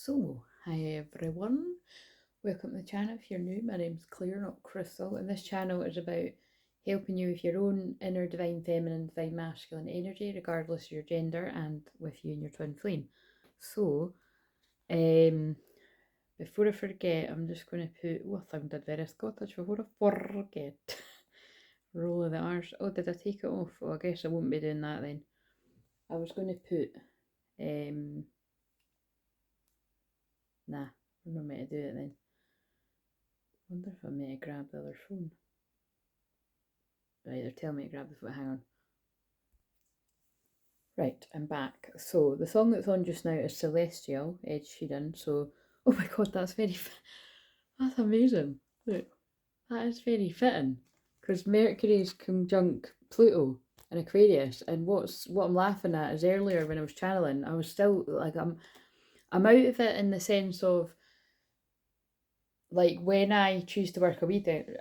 So, hi everyone, welcome to the channel. If you're new, my name's Claire, not Crystal, and this channel is about helping you with your own inner divine feminine, divine masculine energy, regardless of your gender, and with you and your twin flame. So, before I forget, I'm just going to put, oh, I sounded very Scottish, before I forget, roll of the R's. Oh, did I take it off? Oh, I guess I won't be doing that then. I was going to put, nah, I'm not meant to do it then. I wonder if I'm meant to grab the other phone. Right, they're telling me to grab the phone. Hang on. Right, I'm back. So the song that's on just now is Celestial, Ed Sheeran. So, oh my god, that's that's amazing. Look, that is very fitting because Mercury's conjunct Pluto in Aquarius, and what I'm laughing at is earlier when I was channeling, I was still like I'm out of it in the sense of like when I choose to work a weekend,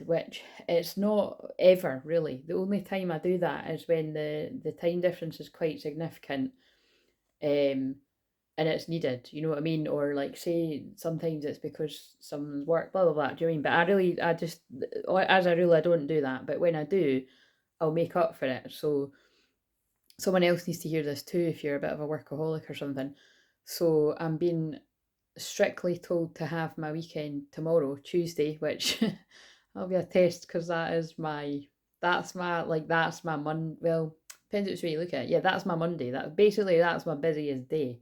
which it's not ever really. The only time I do that is when the time difference is quite significant, and it's needed. You know what I mean? Or like say sometimes it's because someone's work, blah blah blah. Do you know what I mean? But I just as a rule, I don't do that. But when I do, I'll make up for it. So someone else needs to hear this too if you're a bit of a workaholic or something. So I'm being strictly told to have my weekend tomorrow, Tuesday, which I'll be a test because that's my well, depends which way you look at it. Yeah, that's my Monday. That's my busiest day,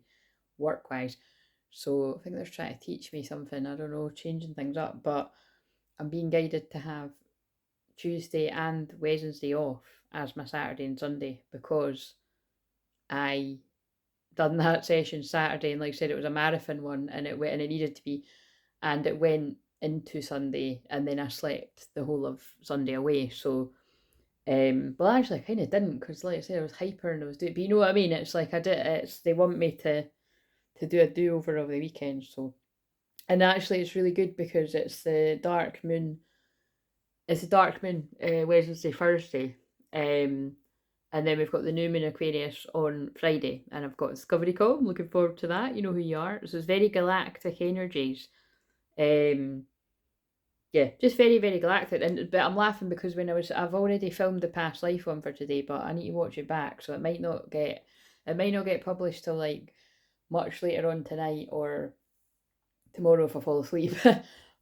work wise. So I think they're trying to teach me something, I don't know, changing things up, but I'm being guided to have Tuesday and Wednesday off as my Saturday and Sunday because I done that session Saturday, and like I said, it was a marathon one, and it went and it needed to be, and it went into Sunday, and then I slept the whole of Sunday away. So, well, actually, I kind of didn't because, like I said, I was hyper and I was doing. But you know what I mean? It's like I did. It's they want me to do a do over of the weekend. So, and actually, it's really good because it's the dark moon. It's the dark moon Wednesday, Thursday. And then we've got the new moon Aquarius on Friday, and I've got Discovery Call. I'm looking forward to that. You know who you are. So it's very galactic energies. Yeah, just very, very galactic. But I'm laughing because I've already filmed the past life one for today, but I need to watch it back, so it might not get published till like much later on tonight or tomorrow if I fall asleep.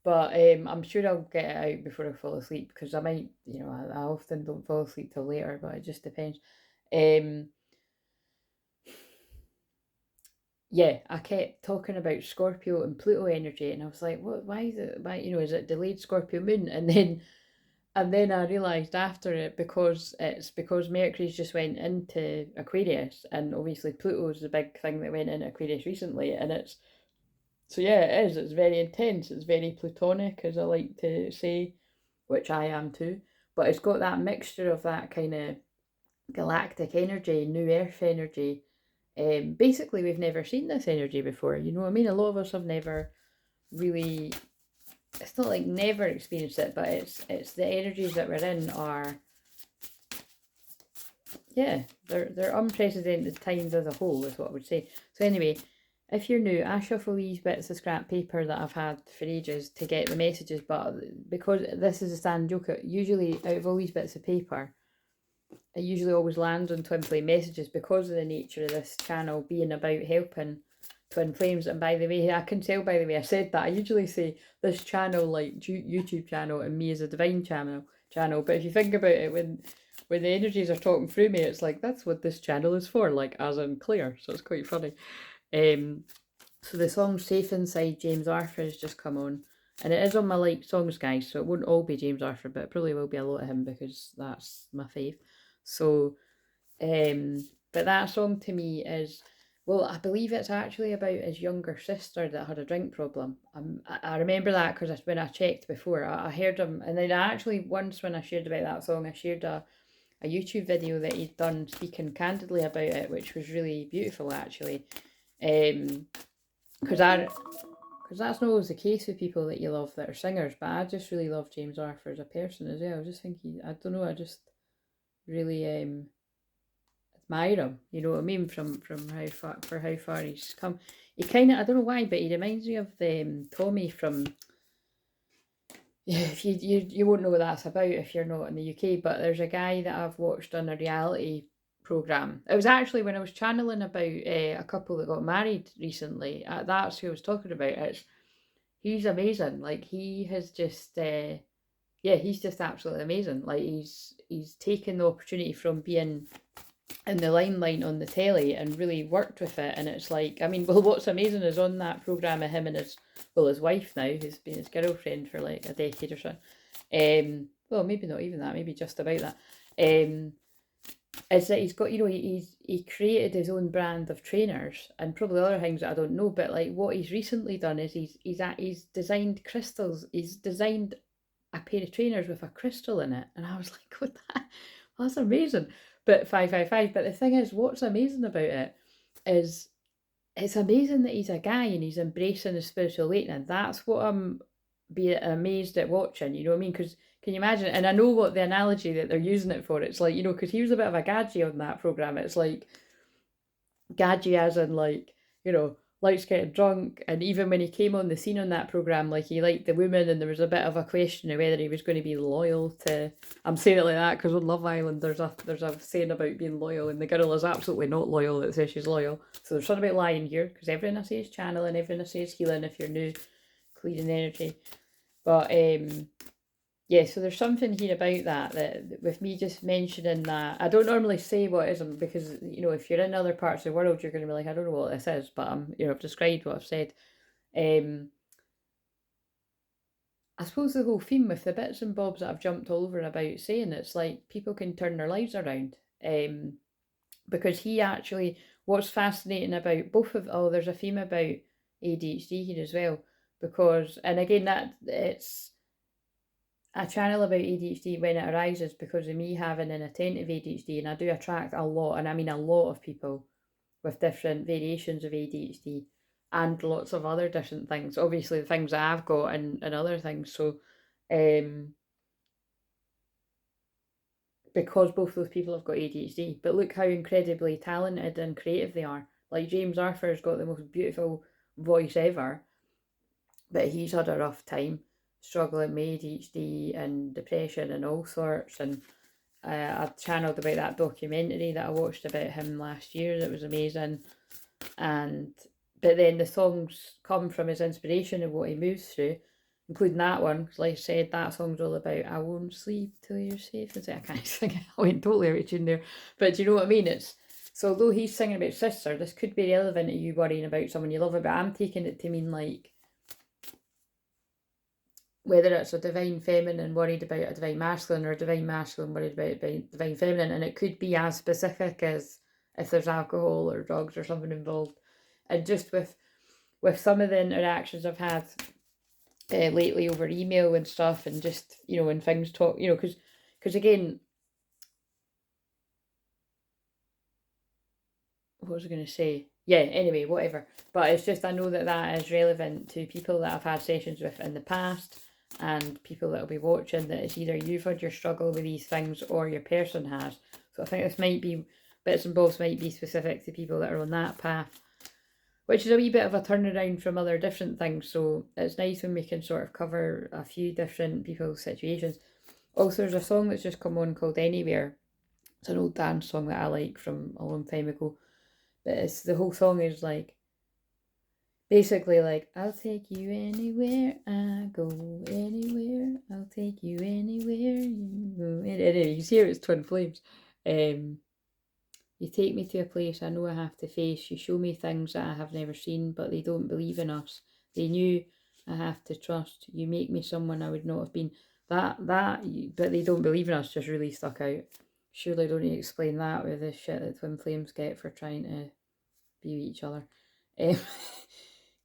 But I'm sure I'll get it out before I fall asleep because I might, I often don't fall asleep till later, but it just depends. Yeah, I kept talking about Scorpio and Pluto energy, and I was like, "What? Why is it? Why is it delayed Scorpio moon?" And then I realised after it because Mercury's just went into Aquarius, and obviously Pluto's the big thing that went into Aquarius recently, and yeah, it is. It's very intense. It's very Plutonic, as I like to say, which I am too. But it's got that mixture of that kind of galactic energy, new Earth energy. Basically, we've never seen this energy before. You know what I mean? A lot of us have never really. It's not like never experienced it, but it's the energies that we're in are. Yeah, they're unprecedented times as a whole, is what I would say. So anyway, if you're new, I shuffle these bits of scrap paper that I've had for ages to get the messages, but because this is a stand joke, usually out of all these bits of paper, it usually always lands on twin flame messages because of the nature of this channel being about helping twin flames. And by the way, I can tell by the way I said that, I usually say this channel like YouTube channel and me as a divine channel, but if you think about it, when the energies are talking through me, it's like that's what this channel is for, like as in Claire. So it's quite funny. So the song Safe Inside James Arthur has just come on, and it is on my like songs, guys, so it won't all be James Arthur, but it probably will be a lot of him because that's my fave. So but that song to me is, well, I believe it's actually about his younger sister that had a drink problem. I remember that because when I checked before, I heard him, and then I actually once when I shared about that song, I shared a YouTube video that he'd done speaking candidly about it, which was really beautiful actually. Because that's not always the case with people that you love that are singers, but I just really love James Arthur as a person as well. I just think I don't know, I just really admire him, you know what I mean, from how far he's come. He kind of, I don't know why, but he reminds me of the Tommy from, yeah, if you won't know what that's about if you're not in the UK, but there's a guy that I've watched on a reality program. It was actually when I was channeling about a couple that got married recently. That's who I was talking about. He's amazing. Like he has just yeah, he's just absolutely amazing. Like he's taken the opportunity from being in the limelight on the telly and really worked with it. And it's like, I mean, well, what's amazing is on that program of him and his wife now, who's been his girlfriend for like a decade or so. Well, maybe not even that, maybe just about that. Is that he's got, you know, he created his own brand of trainers and probably other things that I don't know, but like what he's recently done is he's designed crystals. He's designed a pair of trainers with a crystal in it, and I was like, what that? Well, that's amazing. But 555. But the thing is, what's amazing about it is it's amazing that he's a guy and he's embracing his spiritual awakening. That's what I'm being amazed at watching. You know what I mean? Because can you imagine? And I know what the analogy that they're using it for. It's like, you know, because he was a bit of a gadget on that program. It's like gadget as in like, you know, likes getting drunk. And even when he came on the scene on that program, like he liked the woman, and there was a bit of a question of whether he was going to be loyal to. I'm saying it like that because on Love Island there's a saying about being loyal, and the girl is absolutely not loyal that says she's loyal. So there's something about lying here, because everything I say is channeling, everything I say is healing if you're new, clearing energy. But yeah, so there's something here about that with me just mentioning that, I don't normally say what it is, because, you know, if you're in other parts of the world, you're going to be like, I don't know what this is, but you know, I've described what I've said. I suppose the whole theme with the bits and bobs that I've jumped all over about saying, it's like people can turn their lives around. Because he actually, what's fascinating about both of, oh, there's a theme about ADHD here as well, because, and again, that it's a channel about ADHD when it arises because of me having an attentive ADHD, and I do attract a lot, and I mean a lot of people with different variations of ADHD and lots of other different things. Obviously, the things that I've got and other things. So, because both those people have got ADHD, but look how incredibly talented and creative they are. Like James Arthur's got the most beautiful voice ever, but he's had a rough time struggling with ADHD and depression and all sorts. And I channeled about that documentary that I watched about him last year that was amazing. And but then the songs come from his inspiration of what he moves through, including that one, because like I said, that song's all about I won't sleep till you're safe. I can't sing it. I went totally out of tune there. But do you know what I mean? It's so although he's singing about sister, this could be relevant to you worrying about someone you love, but I'm taking it to mean like whether it's a divine feminine worried about a divine masculine, or a divine masculine worried about divine feminine. And it could be as specific as if there's alcohol or drugs or something involved. And just with some of the interactions I've had lately over email and stuff, and just, you know, when things talk, you know, because again, what was I going to say? Yeah, anyway, whatever. But it's just, I know that is relevant to people that I've had sessions with in the past, and people that will be watching, that it's either you've had your struggle with these things or your person has. So I think this might be, bits and bobs might be specific to people that are on that path, which is a wee bit of a turnaround from other different things. So it's nice when we can sort of cover a few different people's situations. Also, there's a song that's just come on called Anywhere. It's an old dance song that I like from a long time ago. But it's, the whole song is like, basically like, I'll take you anywhere I go, anywhere, I'll take you anywhere you go. Anyway, you see how it's Twin Flames. You take me to a place I know I have to face. You show me things that I have never seen, but they don't believe in us. They knew I have to trust. You make me someone I would not have been. But they don't believe in us just really stuck out. Surely don't need to explain that with the shit that Twin Flames get for trying to be with each other.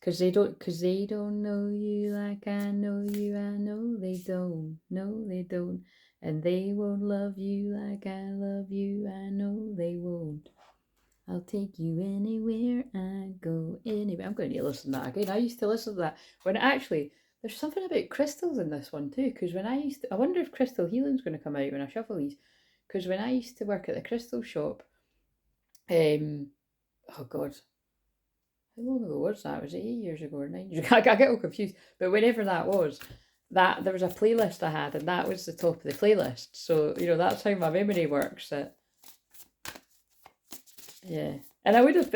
Cause they don't know you like I know you. I know they don't. No, they don't. And they won't love you like I love you. I know they won't. I'll take you anywhere I go. Anyway, I'm going to listen to that again. I used to listen to that when actually, there's something about crystals in this one too. Because when I wonder if crystal healing's going to come out when I shuffle these. Because when I used to work at the crystal shop, Oh God, how long ago was that? Was it 8 years ago or 9 years ago? I get all confused. But whenever that was, that there was a playlist I had, and that was the top of the playlist. So that's how my memory works. Yeah. And it would have,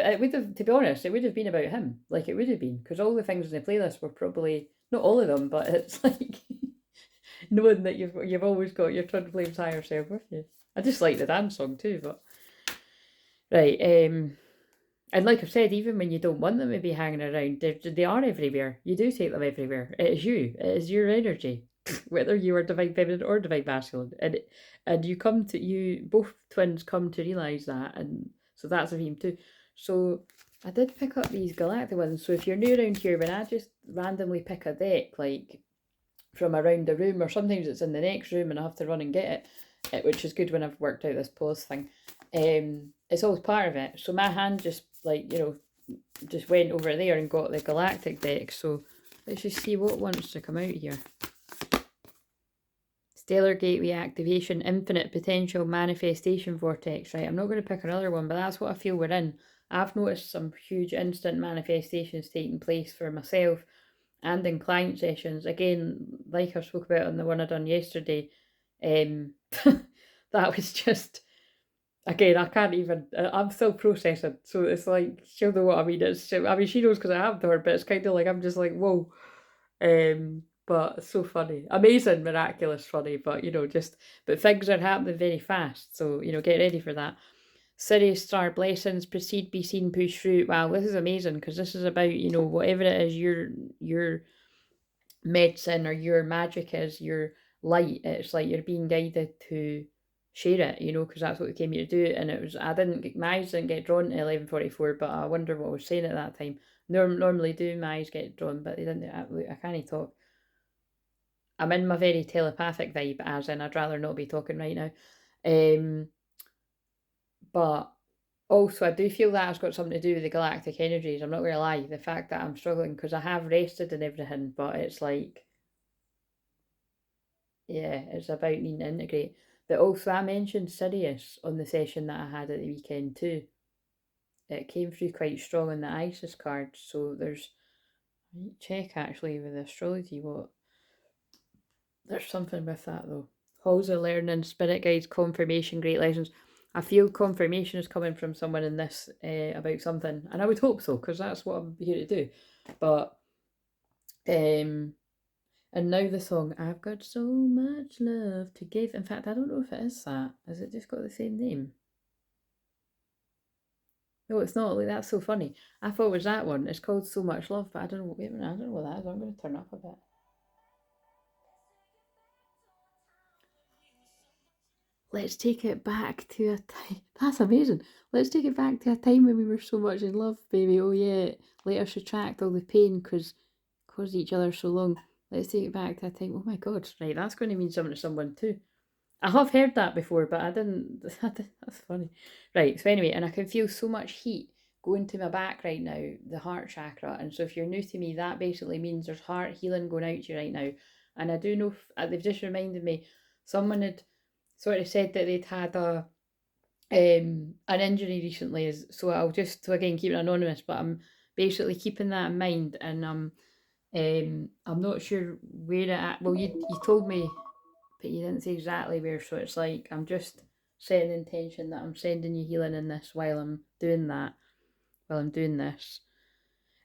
to be honest, it would have been about him. Like, it would have been, because all the things in the playlist were probably, not all of them, but it's like knowing that you've always got your Twinflame's higher self with you. I just like the dance song too, but right. And like I've said, even when you don't want them to be hanging around, they are everywhere. You do take them everywhere. It is you. It is your energy, whether you are divine feminine or divine masculine, and you both twins come to realize that, and so that's a theme too. So I did pick up these galactic ones. So if you're new around here, when I just randomly pick a deck, like from around the room, or sometimes it's in the next room and I have to run and get it, which is good when I've worked out this pause thing. It's always part of it. So my hand just just went over there and got the galactic deck. So let's just see what wants to come out here. Stellar Gateway Activation, Infinite Potential Manifestation Vortex. Right, I'm not going to pick another one, but that's what I feel we're in. I've noticed some huge instant manifestations taking place for myself and in client sessions. Again, like I spoke about on the one I done yesterday, that was just, again, I can't even, I'm still processing. So it's like, she'll know what I mean. She knows because I have her, but it's kind of like, I'm just like, whoa. But so funny. Amazing, miraculous funny, but but things are happening very fast. So, get ready for that. Sirius star blessings, proceed, be seen, push through. Wow, this is amazing, because this is about, whatever it is your medicine or your magic is, your light. It's like you're being guided to share it, because that's what we came here to do. And my eyes didn't get drawn to 11:44, but I wonder what I was saying at that time. Normally do my eyes get drawn, but they didn't. I can't talk. I'm in my very telepathic vibe, as in I'd rather not be talking right now. But also, I do feel that has got something to do with the galactic energies. I'm not going to lie. The fact that I'm struggling, because I have rested and everything, but it's like, yeah, it's about needing to integrate. But also, I mentioned Sirius on the session that I had at the weekend too. It came through quite strong in the Isis card. So check actually with astrology there's something with that though. Halls of learning, spirit guides, confirmation, great lessons. I feel confirmation is coming from someone in this about something, and I would hope so, because that's what I'm here to do. But and now the song, I've got so much love to give. In fact, I don't know if it is that. Has it just got the same name? No, it's not. Like, that's so funny. I thought it was that one. It's called So Much Love, but I don't know. Wait a minute, I don't know what that is. I'm going to turn up a bit. Let's take it back to a time. That's amazing. Let's take it back to a time when we were so much in love, baby. Oh yeah. Let us retract all the pain because caused each other so long. Let's take it back to a time. Oh my God. Right, that's going to mean something to someone too. I have heard that before, but I didn't. That's funny. Right. So anyway, and I can feel so much heat going to my back right now, the heart chakra. And so if you're new to me, that basically means there's heart healing going out to you right now. And I do know they've just reminded me, someone had sort of said that they'd had an injury recently. So I'll just, so again, keep it anonymous, but I'm basically keeping that in mind, and I'm not sure where it at. Well, you told me, but you didn't say exactly where. So it's like I'm just setting the intention that I'm sending you healing in this while I'm doing that, while I'm doing this.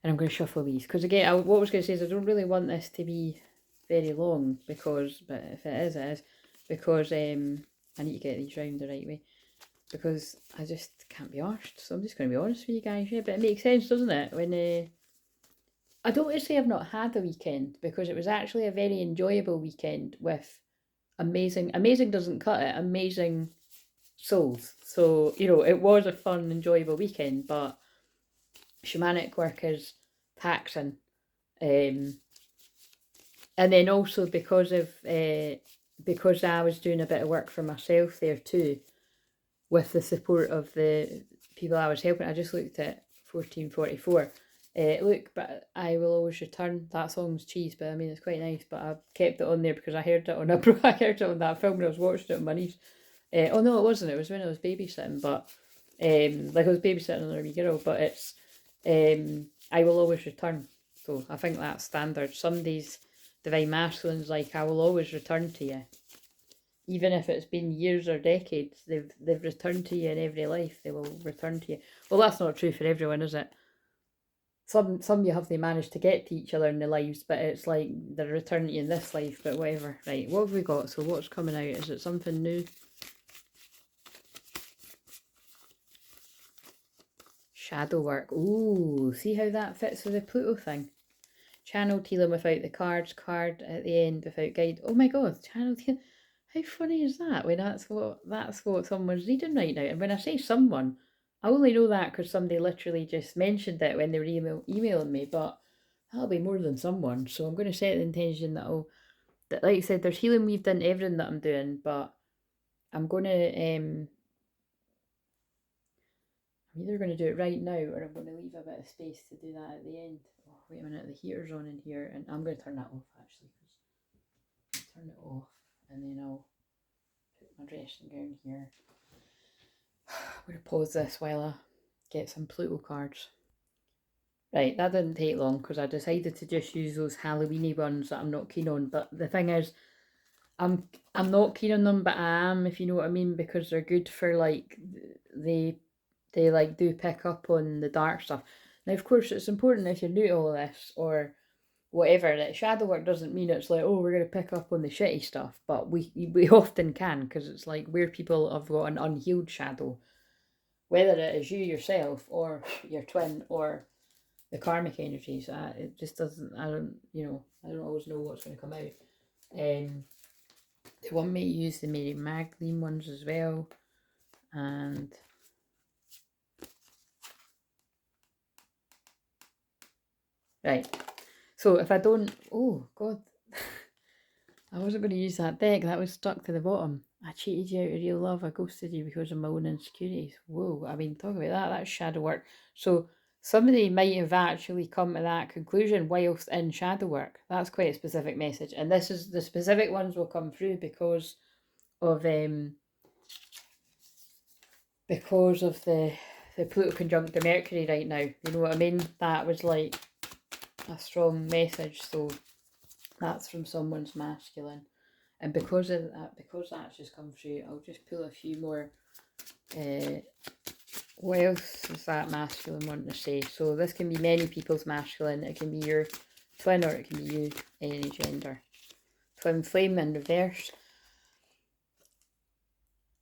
And I'm going to shuffle these, because again, what I was going to say is I don't really want this to be very long, because, but if it is, because I need to get these round the right way, because I just can't be arsed. So I'm just going to be honest with you guys. Yeah, but it makes sense, doesn't it? When I don't want to say I've not had a weekend, because it was actually a very enjoyable weekend with amazing doesn't cut it, amazing souls. So it was a fun, enjoyable weekend, but shamanic work is taxing. And then also because I was doing a bit of work for myself there too, with the support of the people I was helping. I just looked at 1444. Look, but I will always return. That song's cheese, but I mean it's quite nice. But I kept it on there because I heard it on I heard it on that film when I was watching it with my niece. Oh no, it wasn't. It was when I was babysitting. But Like I was babysitting another wee girl, but it's I will always return. So I think that's standard. Some days divine masculine's like, I will always return to you. Even if it's been years or decades, they've returned to you in every life. They will return to you. Well, that's not true for everyone, is it? Some you have they managed to get to each other in their lives, but it's like they're returning to you in this life, but whatever. Right, what have we got? So what's coming out? Is it something new? Shadow work. Ooh, see how that fits with the Pluto thing? Channeled healing without the cards, card at the end without guide. Oh my god, channeled healing. How funny is that when that's what someone's reading right now? And when I say someone, I only know that because somebody literally just mentioned it when they were emailing me, but that'll be more than someone. So I'm going to set the intention that like I said, there's healing weaved in everything that I'm doing, but I'm going to I'm either going to do it right now or I'm going to leave a bit of space to do that at the end. Oh, wait a minute, the heater's on in here, and I'm going to turn that off actually. Turn it off, and then I'll put my dressing gown here. I'm going to pause this while I get some Pluto cards. Right, that didn't take long because I decided to just use those Halloweeny ones that I'm not keen on. But the thing is, I'm not keen on them, but I am, if you know what I mean, because they're good for like they like do pick up on the dark stuff. Now, of course, it's important if you're new to all of this or whatever that shadow work doesn't mean it's like, oh, we're going to pick up on the shitty stuff, but we often can, because it's like where people have got an unhealed shadow, whether it is you yourself or your twin or the karmic energies. It just doesn't. I don't always know what's going to come out. They want me to use the Mary Magdalene ones as well, and right. So if I don't, oh god, I wasn't going to use that deck. That was stuck to the bottom. I cheated you out of real love. I ghosted you because of my own insecurities. Whoa, I mean, talk about that. That's shadow work. So somebody might have actually come to that conclusion whilst in shadow work. That's quite a specific message. And this is the specific ones will come through because of the Pluto conjunct the Mercury right now. You know what I mean? That was like a strong message. So that's from someone's masculine. And because of that, because that's just come through, I'll just pull a few more. What else is that masculine wanting to say? So this can be many people's masculine. It can be your twin or it can be you, any gender. Twin flame in reverse.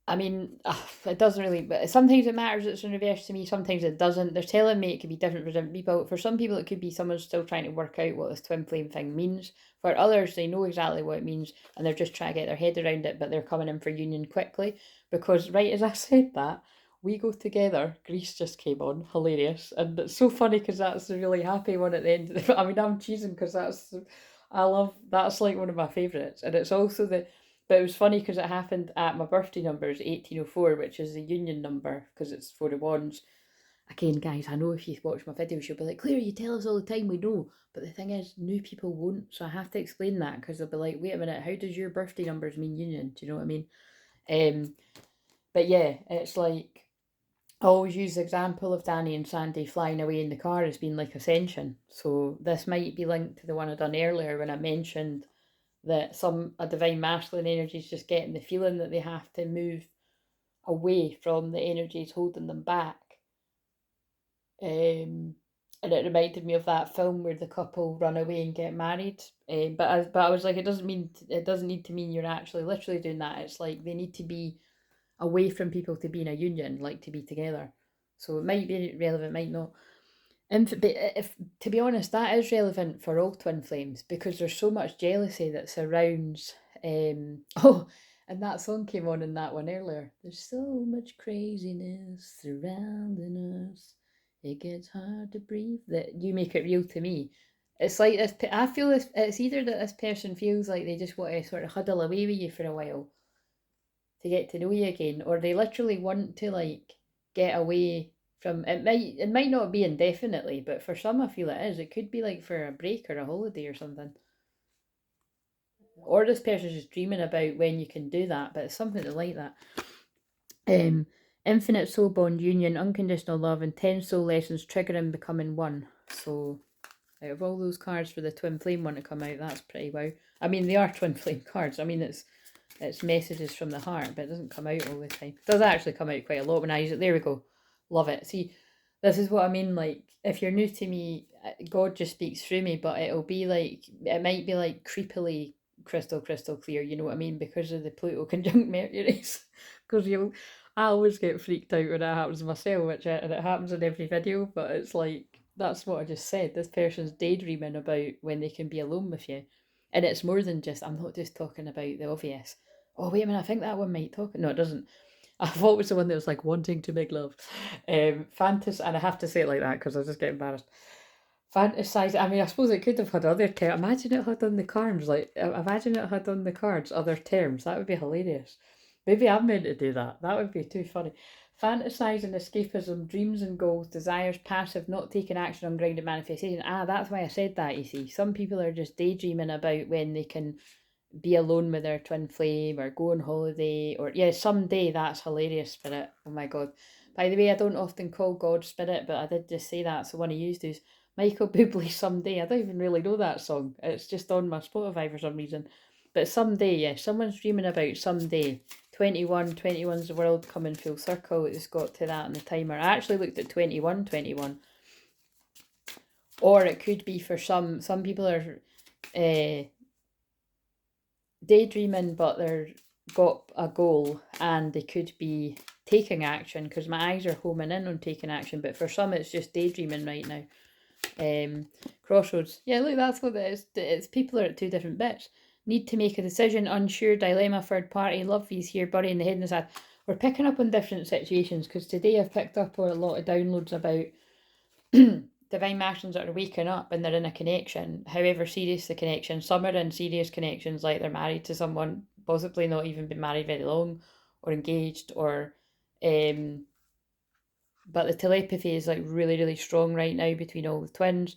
I mean, it doesn't really, but sometimes it matters it's in reverse to me, sometimes it doesn't. They're telling me it could be different for different people. For some people, it could be someone still trying to work out what this twin flame thing means. For others, they know exactly what it means and they're just trying to get their head around it, but they're coming in for union quickly. Because, right as I said that, we go together. Greece just came on, hilarious. And it's so funny because that's the really happy one at the end. I mean, I'm cheesing because that's like one of my favourites. And it's also but it was funny because it happened at my birthday number is 1804, which is the union number because it's 4 of wands. Again, guys, I know if you watch my videos, you'll be like, Claire, you tell us all the time, we know. But the thing is, new people won't. So I have to explain that because they'll be like, wait a minute, how does your birthday numbers mean union? Do you know what I mean? But yeah, it's like, I always use the example of Danny and Sandy flying away in the car as being like ascension. So this might be linked to the one I done earlier when I mentioned that a divine masculine energy is just getting the feeling that they have to move away from the energies holding them back. And it reminded me of that film where the couple run away and get married. But I was like, it doesn't need to mean you're actually literally doing that. It's like they need to be away from people to be in a union, like to be together. So it might be relevant, might not. But if to be honest, that is relevant for all twin flames because there's so much jealousy that surrounds. Oh, and that song came on in that one earlier. There's so much craziness surrounding us. It gets hard to breathe. That you make it real to me. It's like this. I feel this. It's either that this person feels like they just want to sort of huddle away with you for a while to get to know you again, or they literally want to like get away from it. Might not be indefinitely, but for some I feel it is. It could be like for a break or a holiday or something. Or this person's just dreaming about when you can do that, but it's something like that. Infinite soul bond union, unconditional love, and 10 soul lessons triggering becoming one. So out of all those cards for the twin flame one to come out, that's pretty wow. I mean, they are twin flame cards. I mean, it's messages from the heart, but it doesn't come out all the time. It does actually come out quite a lot when I use it. There we go. Love it. See, this is what I mean. Like, if you're new to me, God just speaks through me, but it'll be like, it might be like creepily crystal clear, you know what I mean? Because of the Pluto conjunct Mercury's. Because I always get freaked out when that happens myself, and it happens in every video, but it's like, that's what I just said. This person's daydreaming about when they can be alone with you. And it's more than just, I'm not just talking about the obvious. Oh, wait a minute, I think that one might talk. No, it doesn't. I thought it was the one that was like wanting to make love. Fantasy, and I have to say it like that because I just get embarrassed. Fantasize. I mean, I suppose it could have had other terms. Imagine it had on the cards. Like, imagine it had on the cards other terms. That would be hilarious. Maybe I'm meant to do that. That would be too funny. Fantasizing, escapism, dreams and goals, desires, passive, not taking action on grounded manifestation. Ah, that's why I said that, you see. Some people are just daydreaming about when they can be alone with their twin flame or go on holiday, or yeah, someday. That's hilarious, Spirit. Oh my God. By the way, I don't often call God Spirit, but I did just say that, so one of you do's Michael Bublé, Someday. I don't even really know that song. It's just on my Spotify for some reason. But someday, yeah, someone's dreaming about someday. 21's the world coming full circle. It's got to that on the timer. I actually looked at 21. Or it could be for some people are daydreaming, but they've got a goal and they could be taking action, because my eyes are homing in on taking action, but for some it's just daydreaming right now. Crossroads. Yeah, look, that's what it is. It's people are at two different bits. Need to make a decision, unsure, dilemma, third party, love fees here, burying the head in the sand. We're picking up on different situations, because today I've picked up on a lot of downloads about divine masculines that are waking up and they're in a connection, however serious the connection. Some are in serious connections, like they're married to someone, possibly not even been married very long, or engaged, or but the telepathy is like really, really strong right now between all the twins.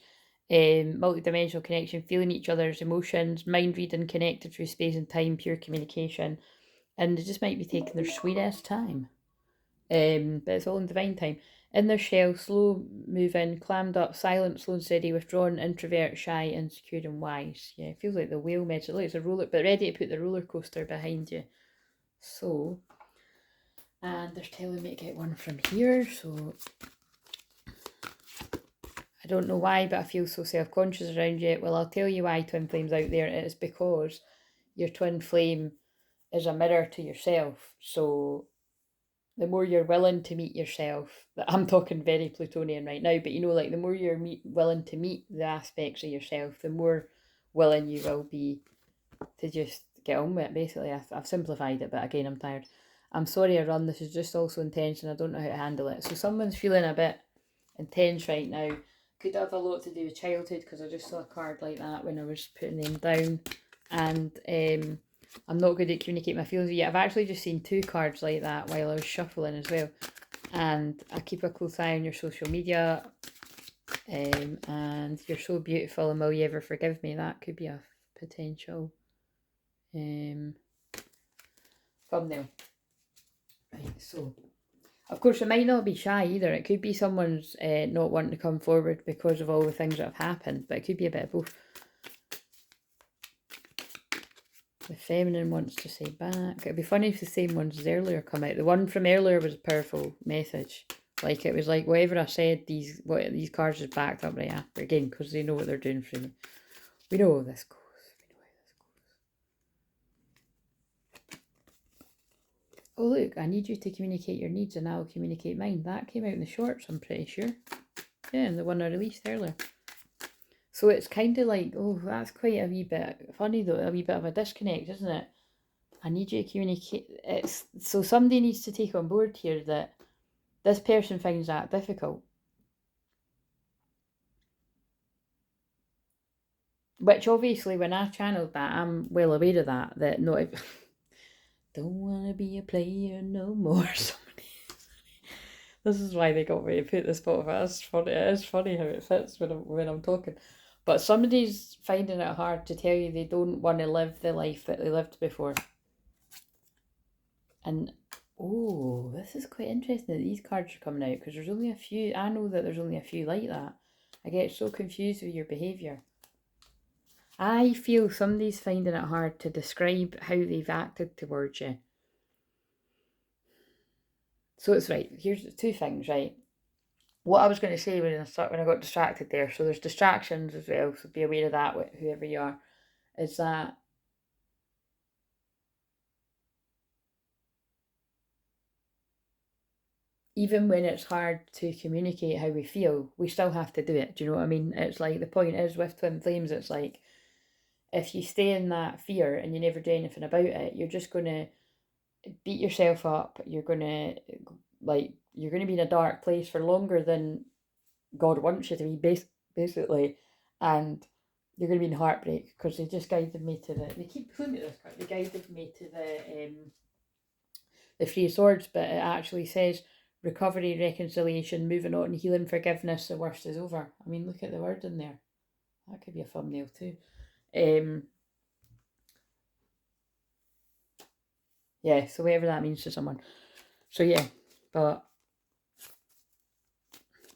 Multi-dimensional connection, feeling each other's emotions, mind reading, connected through space and time, pure communication. And they just might be taking their sweet ass time. But it's all in divine time. In their shell, slow moving, clammed up, silent, slow and steady, withdrawn, introvert, shy, insecure and wise. Yeah, it feels like the whale message. Like it's a roller, but ready to put the roller coaster behind you. So, and they're telling me to get one from here, so I don't know why, but I feel so self-conscious around you. Well, I'll tell you why, twin flames out there. It is because your twin flame is a mirror to yourself. So the more you're willing to meet yourself, I'm talking very Plutonian right now, but you know, like the more you're willing to meet the aspects of yourself, the more willing you will be to just get on with it. Basically, I've simplified it, but again, I'm tired. I'm sorry I run. This is just also intense and I don't know how to handle it. So someone's feeling a bit intense right now. Could have a lot to do with childhood, because I just saw a card like that when I was putting them down. And I'm not good at communicating my feelings yet. I've actually just seen two cards like that while I was shuffling as well. And I keep a close eye on your social media. And you're so beautiful, and will you ever forgive me? That could be a potential thumbnail. Right, so of course it might not be shy either. It could be someone's not wanting to come forward because of all the things that have happened, but it could be a bit of both. The feminine wants to say back. It'd be funny if the same ones as earlier come out. The one from earlier was a powerful message. Like it was like whatever I said, these cards is backed up right after again, because they know what they're doing for me. We know how this goes. Oh look, I need you to communicate your needs and I'll communicate mine. That came out in the shorts, I'm pretty sure. Yeah, and the one I released earlier. So it's kind of like, oh, that's quite a wee bit funny though, a wee bit of a disconnect, isn't it? I need you to communicate. So somebody needs to take on board here that this person finds that difficult. Which obviously when I channeled that, I'm well aware of that not don't want to be a player no more. This is why they got me to put this Spotify. It's funny. It is funny how it fits when I'm talking. But somebody's finding it hard to tell you they don't want to live the life that they lived before. And Oh, this is quite interesting that these cards are coming out, because there's only a few. I know that there's only a few like that. I get so confused with your behaviour. I feel somebody's finding it hard to describe how they've acted towards you. So it's right. Here's two things, right? What I was going to say when I got distracted there, so there's distractions as well, so be aware of that, whoever you are, is that even when it's hard to communicate how we feel, we still have to do it. Do you know what I mean? It's like, the point is with twin flames, it's like, if you stay in that fear and you never do anything about it, you're just going to beat yourself up. You're going to be in a dark place for longer than God wants you to be, basically. And you're going to be in heartbreak, because they just guided me to they keep pulling me this card, they guided me to the Three of Swords, but it actually says recovery, reconciliation, moving on, healing, forgiveness, the worst is over. I mean, look at the word in there. That could be a thumbnail too. Yeah, so whatever that means to someone. So yeah, but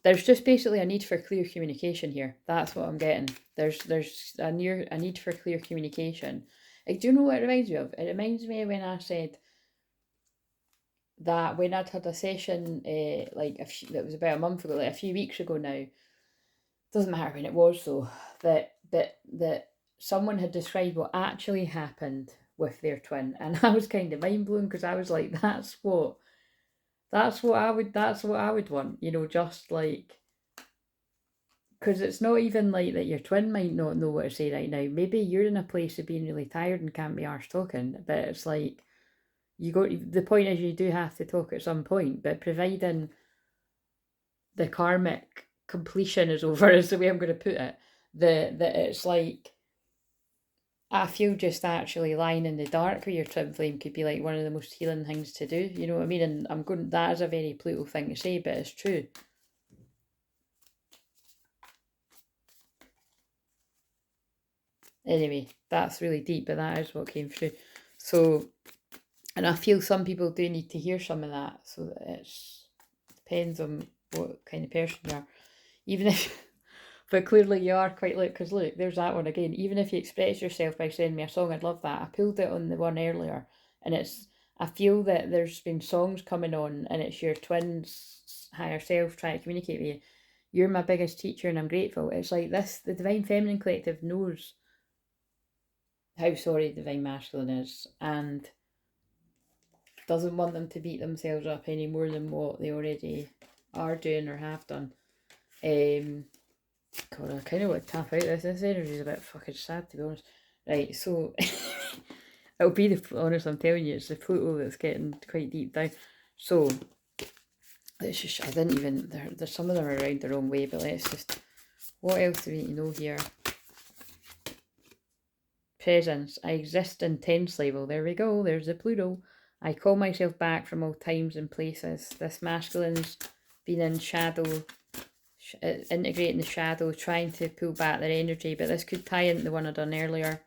there's just basically a need for clear communication here. That's what I'm getting. There's a need for clear communication. Like, do you know what it reminds me of? It reminds me when I said that when I'd had a session, that was about a month ago, like a few weeks ago now. Doesn't matter when it was though. That someone had described what actually happened with their twin, and I was kind of mind blown, because I was like, that's what I would want, just like, because it's not even like that your twin might not know what to say right now. Maybe you're in a place of being really tired and can't be arsed talking, but it's like, the point is, you do have to talk at some point, but providing the karmic completion is over, is the way I'm going to put it. That it's like, I feel just actually lying in the dark with your twin flame could be like one of the most healing things to do. You know what I mean? And that is a very Pluto thing to say, but it's true. Anyway, that's really deep, but that is what came through. So, and I feel some people do need to hear some of that. So that it depends on what kind of person you are. Even if, but clearly you are quite like, because look, there's that one again. Even if you express yourself by sending me a song, I'd love that. I pulled it on the one earlier, and I feel that there's been songs coming on, and it's your twin's higher self trying to communicate with you. You're my biggest teacher, and I'm grateful. It's like this, the Divine Feminine Collective knows how sorry Divine Masculine is, and doesn't want them to beat themselves up any more than what they already are doing or have done. God, I kind of want to tap out this. This energy is a bit fucking sad, to be honest. Right, so it'll be honest, I'm telling you, it's the Pluto that's getting quite deep down. So let's just, I didn't even, there's some of them are around the wrong way, but let's just, what else do we need to know here? Presence. I exist intensely. Well, there we go. There's the Pluto. I call myself back from all times and places. This masculine's been in shadow, integrating the shadow, trying to pull back their energy, but this could tie into the one I done earlier.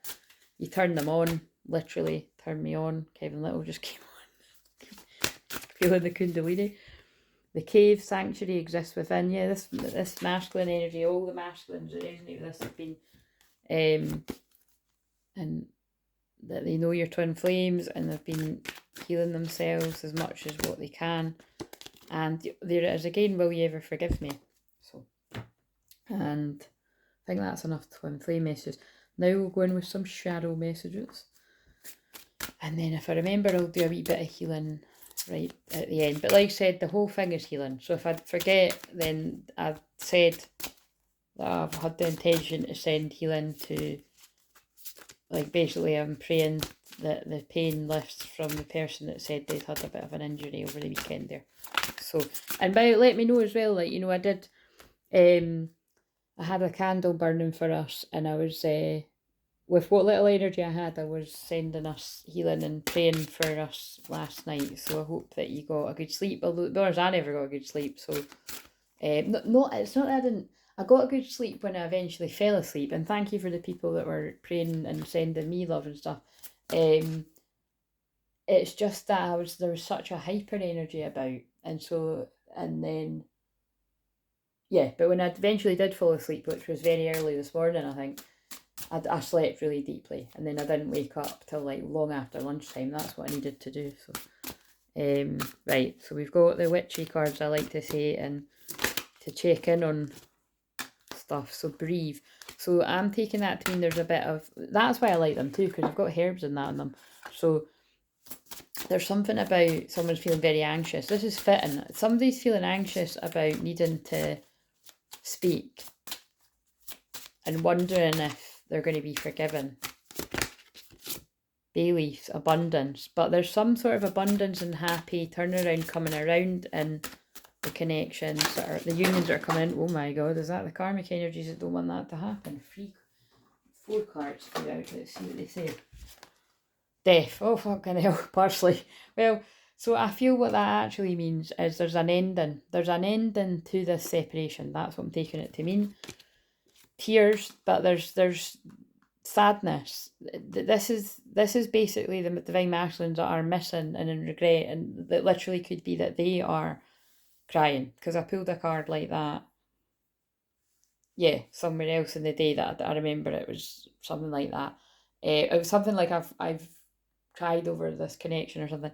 You turn them on, literally turn me on. Kevin Little just came on. Feeling the Kundalini. The cave sanctuary exists within you. This masculine energy, all the masculines that resonate with this have been, and that they know your twin flames, and they've been healing themselves as much as what they can. And there it is again, will you ever forgive me? So, and I think that's enough twin flame messages. Now we'll go in with some shadow messages, and then if I remember, I'll do a wee bit of healing right at the end. But like I said, the whole thing is healing, so if I forget, then I've said that I've had the intention to send healing to, like, basically I'm praying that the pain lifts from the person that said they'd had a bit of an injury over the weekend there. So, and let me know as well, like, I did, I had a candle burning for us, and I was, with what little energy I had, I was sending us healing and praying for us last night. So I hope that you got a good sleep. Although, to be honest, I never got a good sleep. So, it's not that I didn't. I got a good sleep when I eventually fell asleep. And thank you for the people that were praying and sending me love and stuff. it's just that there was such a hyper energy about, and then yeah, but when I eventually did fall asleep, which was very early this morning, I think, I slept really deeply, and then I didn't wake up till like long after lunchtime. That's what I needed to do. So right, so we've got the witchy cards, I like to say, and to check in on stuff. So breathe. So I'm taking that to mean there's a bit of, that's why I like them too, because I've got herbs and that in them. So there's something about someone's feeling very anxious. This is fitting. Somebody's feeling anxious about needing to speak and wondering if they're going to be forgiven. Bay leaves, abundance. But there's some sort of abundance and happy turnaround coming around in the connections, or the unions that are coming in. Oh my god, is that the karmic energies that don't want that to happen? 4 cards come out. Let's see what they say. Death. Oh fucking hell, parsley. Well, so I feel what that actually means is there's an ending. There's an ending to this separation. That's what I'm taking it to mean. Tears, but there's sadness. This is basically the divine masculines that are missing and in regret, and that literally could be that they are crying, because I pulled a card like that. Yeah, somewhere else in the day that I remember it was something like that. It was something like I've cried over this connection or something.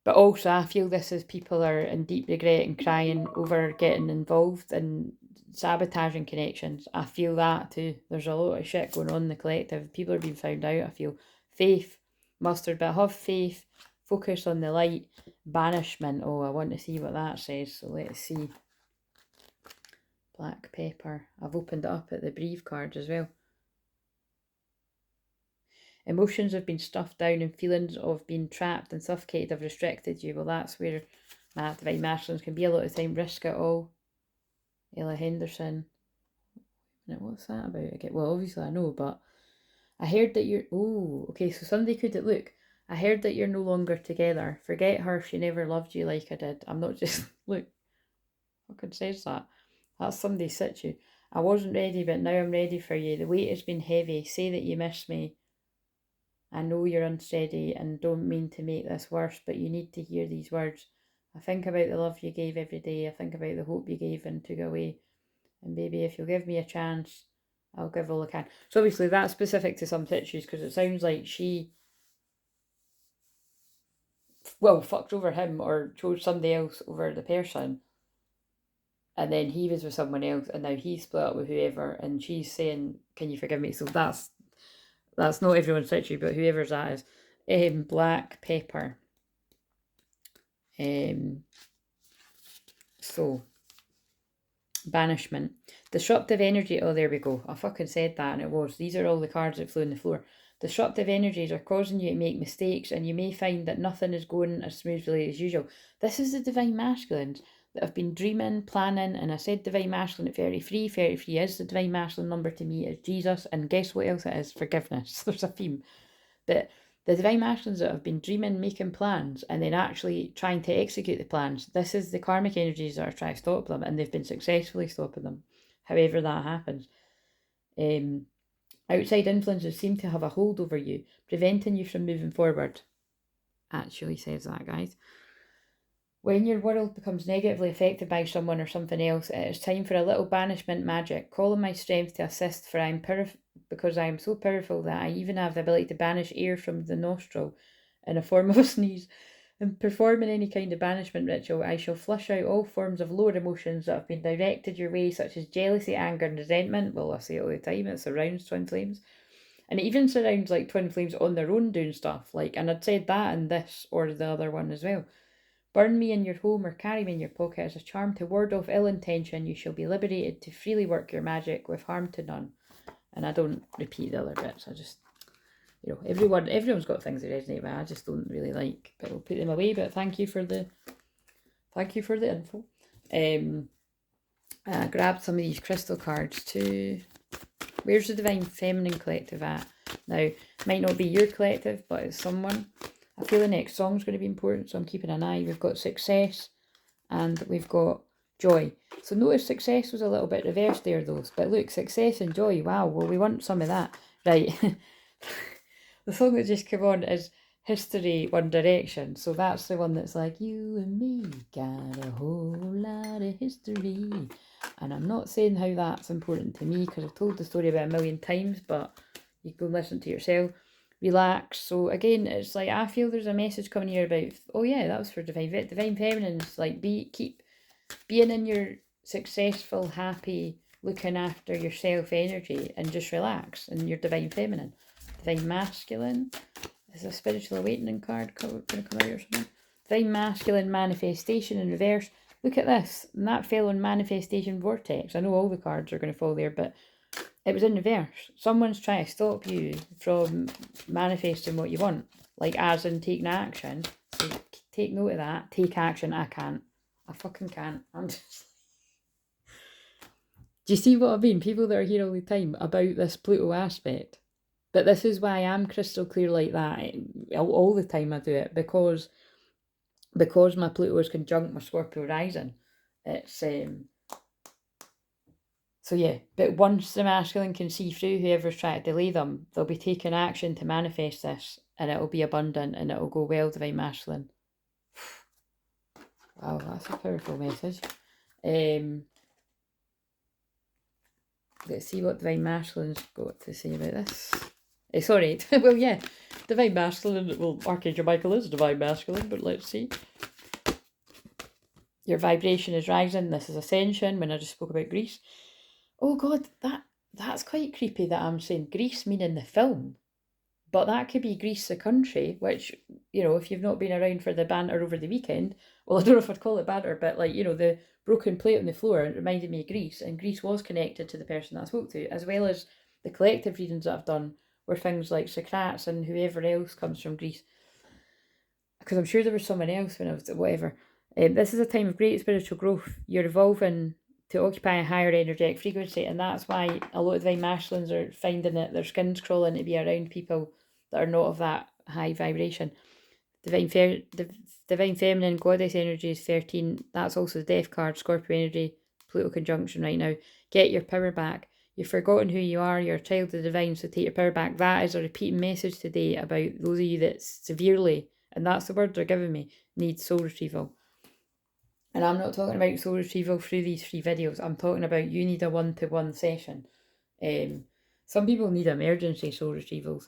But also I feel this is people are in deep regret and crying over getting involved in sabotaging connections. I feel that too. There's a lot of shit going on in the collective. People are being found out, I feel. Faith, mustard, but have faith. Focus on the light. Banishment. Oh, I want to see what that says. So let's see. Black pepper. I've opened it up at the breathe card as well. Emotions have been stuffed down and feelings of being trapped and suffocated have restricted you. Well, that's where divine masculines can be a lot of time. Risk it all. Ella Henderson. Now, what's that about again? Well, obviously I know, but I heard that you're... Oh, okay, so somebody could... Look, I heard that you're no longer together. Forget her, she never loved you like I did. I'm not just... Look, fucking says that. That's somebody's situ. I wasn't ready, but now I'm ready for you. The weight has been heavy. Say that you miss me. I know you're unsteady and don't mean to make this worse, but you need to hear these words. I think about the love you gave every day. I think about the hope you gave and took away. And baby, if you'll give me a chance, I'll give all I can. So obviously that's specific to some situations, because it sounds like she, well, fucked over him or chose somebody else over the person. And then he was with someone else and now he's split up with whoever and she's saying, can you forgive me? So that's not everyone's situation, but whoever's that is. Black pepper. So banishment, disruptive energy. Oh, there we go. I fucking said that, and it was. These are all the cards that flew on the floor. Disruptive energies are causing you to make mistakes, and you may find that nothing is going as smoothly as usual. This is the divine masculines that have been dreaming, planning, and I said divine masculine at 33. 33 is the divine masculine number to me, is Jesus, and guess what else it is? Forgiveness. There's a theme. But the divine masculines that have been dreaming, making plans, and then actually trying to execute the plans, this is the karmic energies that are trying to stop them, and they've been successfully stopping them, however that happens. Outside influences seem to have a hold over you, preventing you from moving forward. Actually says that, guys. When your world becomes negatively affected by someone or something else, it is time for a little banishment magic. Call on my strength to assist, for because I am so powerful that I even have the ability to banish air from the nostril in a form of a sneeze. In performing any kind of banishment ritual, I shall flush out all forms of lower emotions that have been directed your way, such as jealousy, anger, and resentment. Well, I say it all the time, it surrounds twin flames. And it even surrounds like twin flames on their own doing stuff. And I'd said that in this or the other one as well. Burn me in your home or carry me in your pocket as a charm to ward off ill intention. You shall be liberated to freely work your magic with harm to none. And I don't repeat the other bits. I just, everyone's got things that resonate with. I just don't really like, but I'll put them away. But thank you for the info. I grabbed some of these crystal cards too. Where's the Divine Feminine Collective at? Now, it might not be your collective, but it's someone. I feel the next song's going to be important, so I'm keeping an eye. We've got success and we've got joy. So notice success was a little bit reversed there, though. But look, success and joy. Wow, well, we want some of that. Right. The song that just came on is history, One Direction. So that's the one that's like, you and me got a whole lot of history. And I'm not saying how that's important to me, because I've told the story about 1,000,000 times, but you can listen to yourself. Relax. So again, it's like, I feel there's a message coming here about, oh yeah, that was for divine feminine. It's like, keep being in your successful, happy, looking after yourself energy, and just relax in your divine feminine. Divine masculine is a spiritual awakening card going to come out or something. Divine masculine manifestation in reverse. Look at this, and that fell on manifestation vortex. I know all the cards are going to fall there, but it was in reverse. Someone's trying to stop you from manifesting what you want, like as in taking action. So take note of that. Take action. I can't. I fucking can't. I'm just... Do you see what I mean? People that are here all the time about this Pluto aspect. But this is why I'm crystal clear like that. All the time I do it. Because my Pluto is conjunct my Scorpio rising. It's... So yeah, but once the masculine can see through whoever's trying to delay them, they'll be taking action to manifest this, and it'll be abundant, and it'll go well, divine masculine. Wow, that's a powerful message. Let's see what divine masculine's got to say about this. Sorry, well yeah, divine masculine, well, Archangel Michael is divine masculine, but let's see. Your vibration is rising. This is ascension, when I just spoke about Greece. Oh God, that's quite creepy that I'm saying Greece meaning the film. But that could be Greece the country, which, you know, if you've not been around for the banter over the weekend, well, I don't know if I'd call it banter, but like, you know, the broken plate on the floor, it reminded me of Greece, and Greece was connected to the person that I spoke to, as well as the collective readings that I've done were things like Socrates and whoever else comes from Greece. Because I'm sure there was someone else when I was, whatever. This is a time of great spiritual growth. You're evolving to occupy a higher energetic frequency, and that's why a lot of divine masculines are finding that their skin's crawling to be around people that are not of that high vibration. Divine feminine goddess energy is 13. That's also the death card. Scorpio energy, Pluto conjunction right now. Get your power back. You've forgotten who you are. You're a child of the divine, so take your power back. That is a repeating message today about those of you that severely, and that's the word they're giving me, need soul retrieval. And I'm not talking about soul retrieval through these 3 videos. I'm talking about you need a one-to-one session. Some people need emergency soul retrievals.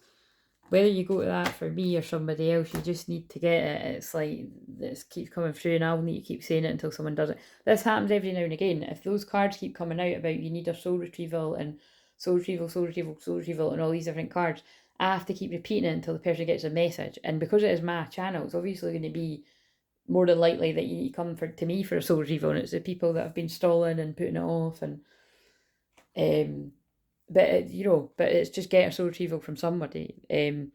Whether you go to that for me or somebody else, you just need to get it. It's like, this keeps coming through, and I'll need to keep saying it until someone does it. This happens every now and again. If those cards keep coming out about you need a soul retrieval and soul retrieval, soul retrieval, soul retrieval, and all these different cards, I have to keep repeating it until the person gets a message. And because it is my channel, it's obviously going to be more than likely that you need to come to me for a soul retrieval, and it's the people that have been stalling and putting it off, and but it's just get a soul retrieval from somebody, and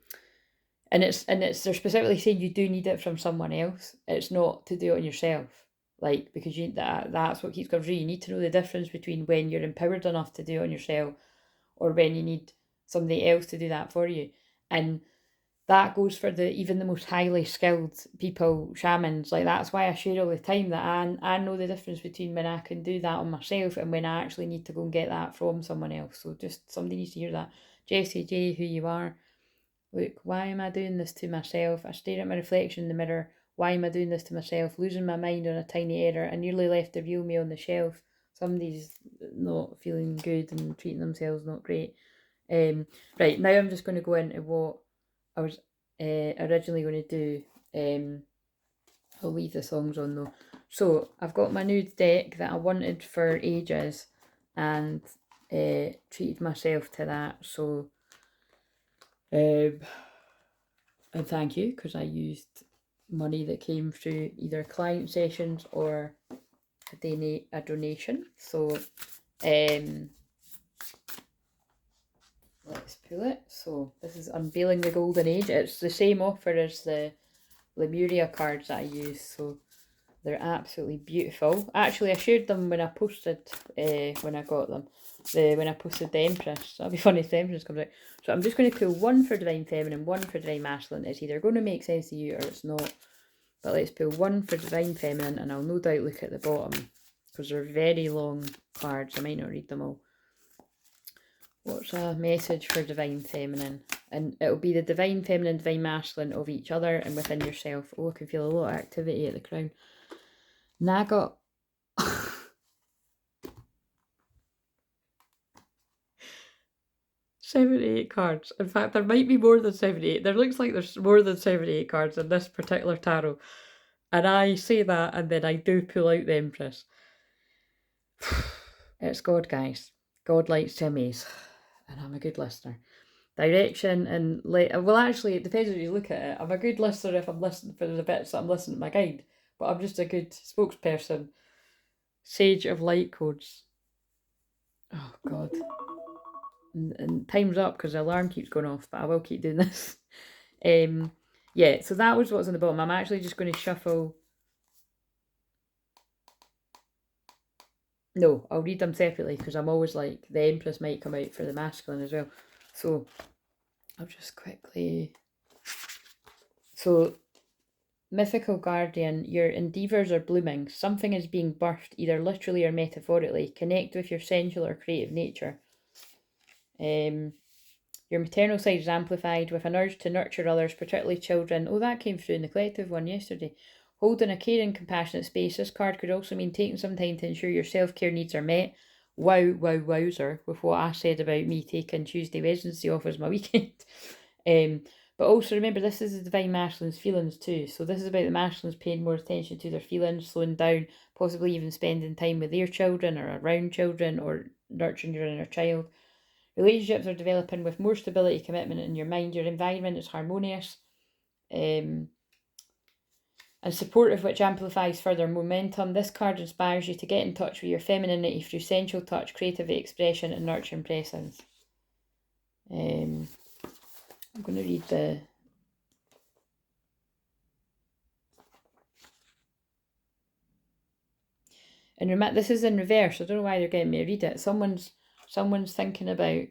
they're specifically saying you do need it from someone else. It's not to do it on yourself, like, because that's what keeps coming through. You need to know the difference between when you're empowered enough to do it on yourself, or when you need somebody else to do that for you, and that goes for even the most highly skilled people, shamans. Like, that's why I share all the time that I know the difference between when I can do that on myself and when I actually need to go and get that from someone else. So just somebody needs to hear that. Jessie J, who you are. Look, why am I doing this to myself? I stare at my reflection in the mirror. Why am I doing this to myself? Losing my mind on a tiny error. I nearly left the real me on the shelf. Somebody's not feeling good and treating themselves not great. Right, now I'm just going to go into what I was originally going to do. I'll leave the songs on though. So I've got my nude deck that I wanted for ages, and treated myself to that. So and thank you, because I used money that came through either client sessions or a donation. So let's pull it. So this is Unveiling the Golden Age. It's the same offer as the Lemuria cards that I use, so they're absolutely beautiful. Actually, I shared them when I posted, when I got them, when I posted the Empress. That'll be funny if the Empress comes out. So I'm just going to pull one for Divine Feminine, one for Divine Masculine. It's either going to make sense to you or it's not. But let's pull one for Divine Feminine, and I'll no doubt look at the bottom, because they're very long cards. I might not read them all. What's a message for divine feminine? And it'll be the divine feminine, divine masculine of each other and within yourself. Oh, I can feel a lot of activity at the crown. Naga. 78 cards. In fact, there might be more than 78. There looks like there's more than 78 cards in this particular tarot. And I say that, and then I do pull out the Empress. It's God, guys. God likes to amaze. And I'm a good listener. Direction and well, actually, it depends how you look at it. I'm a good listener if I'm listening for the bits that I'm listening to my guide, but I'm just a good spokesperson. Sage of light codes. Oh God. And time's up because the alarm keeps going off, but I will keep doing this. Yeah, so that was what's on the bottom. I'm actually just going to shuffle. No, I'll read them separately because I'm always like, the Empress might come out for the masculine as well. So I'll just quickly. So, mythical guardian, your endeavours are blooming. Something is being birthed, either literally or metaphorically. Connect with your sensual or creative nature. Your maternal side is amplified with an urge to nurture others, particularly children. Oh, that came through in the collective one yesterday. Holding a caring, compassionate space. This card could also mean taking some time to ensure your self-care needs are met. Wow, wowzer, with what I said about me taking Tuesday, Wednesday off as my weekend. But also remember, this is the divine masculine's feelings too. So this is about the masculines paying more attention to their feelings, slowing down, possibly even spending time with their children or around children or nurturing your inner child. Relationships are developing with more stability, commitment in your mind. Your environment is harmonious and supportive, which amplifies further momentum. This card inspires you to get in touch with your femininity through sensual touch, creative expression, and nurturing presence. I'm going to read the... And remember, this is in reverse. I don't know why they're getting me to read it. Someone's thinking about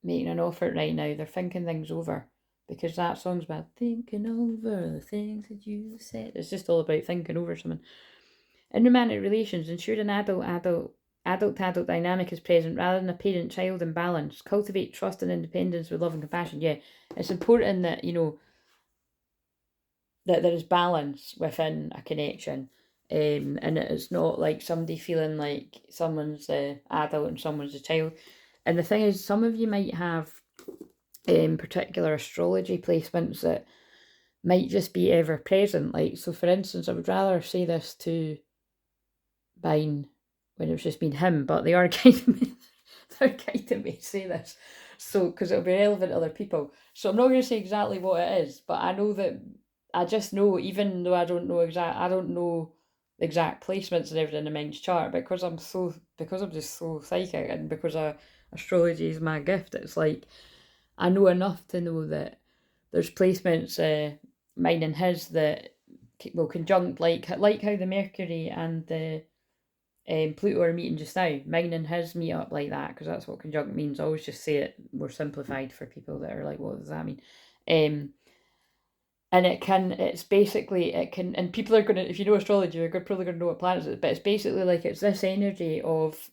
making an offer right now. They're thinking things over. Because that song's about thinking over the things that you said. It's just all about thinking over something. In romantic relations, ensure an adult-to-adult dynamic is present rather than a parent-child imbalance. Cultivate trust and independence with love and compassion. Yeah, it's important that, you know, that there is balance within a connection. And it's not like somebody feeling like someone's the adult and someone's a child. And the thing is, some of you might have particular astrology placements that might just be ever present. Like, so for instance, I would rather say this to Bine when it's just been him, but they are guiding me. They're guiding me to say this, so because it'll be relevant to other people. So I'm not going to say exactly what it is, but I know that I just know, even though I don't know the exact placements and everything in Mind's chart, because I'm just so psychic, and because astrology is my gift. It's like I know enough to know that there's placements, mine and his, that will conjunct, like how the Mercury and the Pluto are meeting just now. Mine and his meet up like that, because that's what conjunct means. I always just say it more simplified for people that are like, what does that mean? And it's basically, and people are going to, if you know astrology, you're probably going to know what planets it is, but it's basically like, it's this energy of,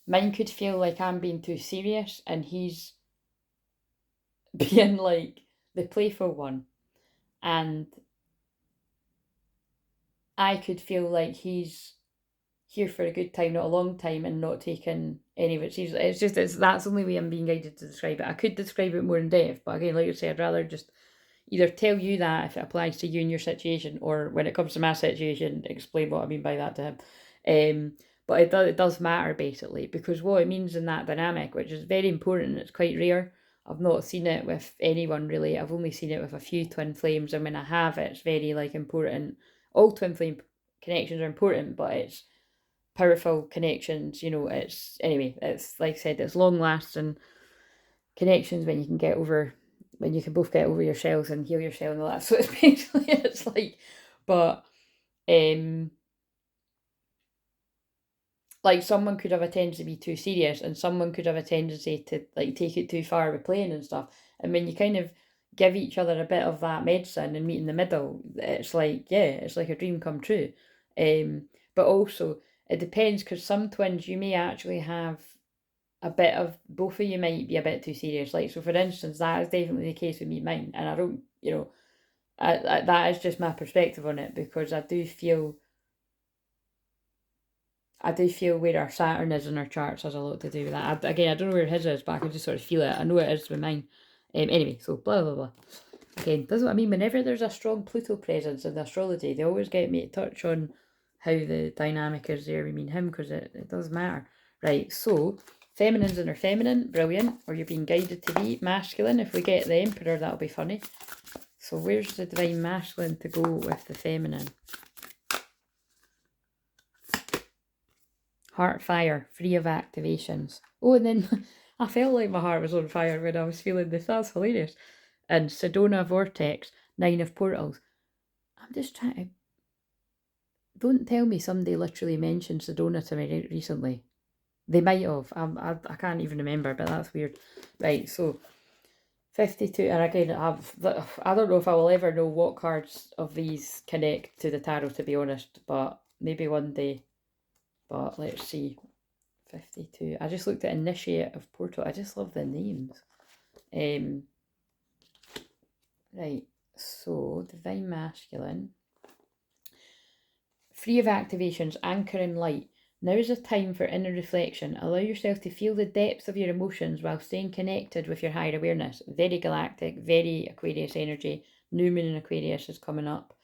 mine could feel like I'm being too serious, and he's being like the playful one, and I could feel like he's here for a good time, not a long time, and not taking any of it seriously. That's the only way I'm being guided to describe it. I could describe it more in depth, but again, like I say, I'd rather just either tell you that if it applies to you and your situation, or when it comes to my situation, explain what I mean by that to him. But it does matter, basically, because what it means in that dynamic, which is very important, it's quite rare. I've not seen it with anyone really. I've only seen it with a few twin flames, and when I have, it's very like important. All twin flame connections are important, but it's powerful connections, you know. It's like I said, it's long lasting connections when you can both get over yourselves and heal yourself and all that. So it's basically, it's like, but like someone could have a tendency to be too serious, and someone could have a tendency to like take it too far with playing and stuff. And when you kind of give each other a bit of that medicine and meet in the middle, it's like, yeah, it's like a dream come true. But also it depends, because some twins, you may actually have a bit of both of you might be a bit too serious. Like, so for instance, that is definitely the case with me and mine, and I don't, you know, that is just my perspective on it, because I do feel where our Saturn is in our charts has a lot to do with that. Again, I don't know where his is, but I can just sort of feel it. I know it is with mine. Anyway, so blah blah blah. Again, that's what I mean. Whenever there's a strong Pluto presence in the astrology, they always get me to touch on how the dynamic is there. We mean him, because it does matter. Right, so feminine's in her feminine, brilliant. Or you're being guided to be masculine. If we get the Emperor, that'll be funny. So where's the divine masculine to go with the feminine? Heart fire, free of activations. Oh, and then I felt like my heart was on fire when I was feeling this. That's hilarious. And Sedona Vortex, 9 of Portals. I'm just trying to... Don't tell me somebody literally mentioned Sedona to me recently. They might have. I can't even remember, but that's weird. Right, so 52, and again, I don't know if I will ever know what cards of these connect to the tarot, to be honest, but maybe one day. But let's see. 52. I just looked at Initiate of Portal. I just love the names. Right, so Divine Masculine. Free of activations, anchor in light. Now is a time for inner reflection. Allow yourself to feel the depth of your emotions while staying connected with your higher awareness. Very galactic, very Aquarius energy. New moon in Aquarius is coming up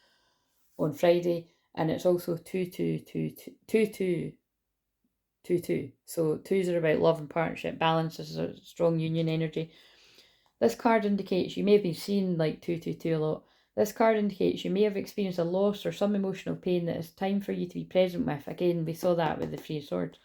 on Friday, and it's also 2-2-2-2. 2-2. So 2s are about love and partnership. Balance is a strong union energy. This card indicates you may have been seeing like 2-2-2 a lot. This card indicates you may have experienced a loss or some emotional pain that it's time for you to be present with. Again, we saw that with the Three of Swords.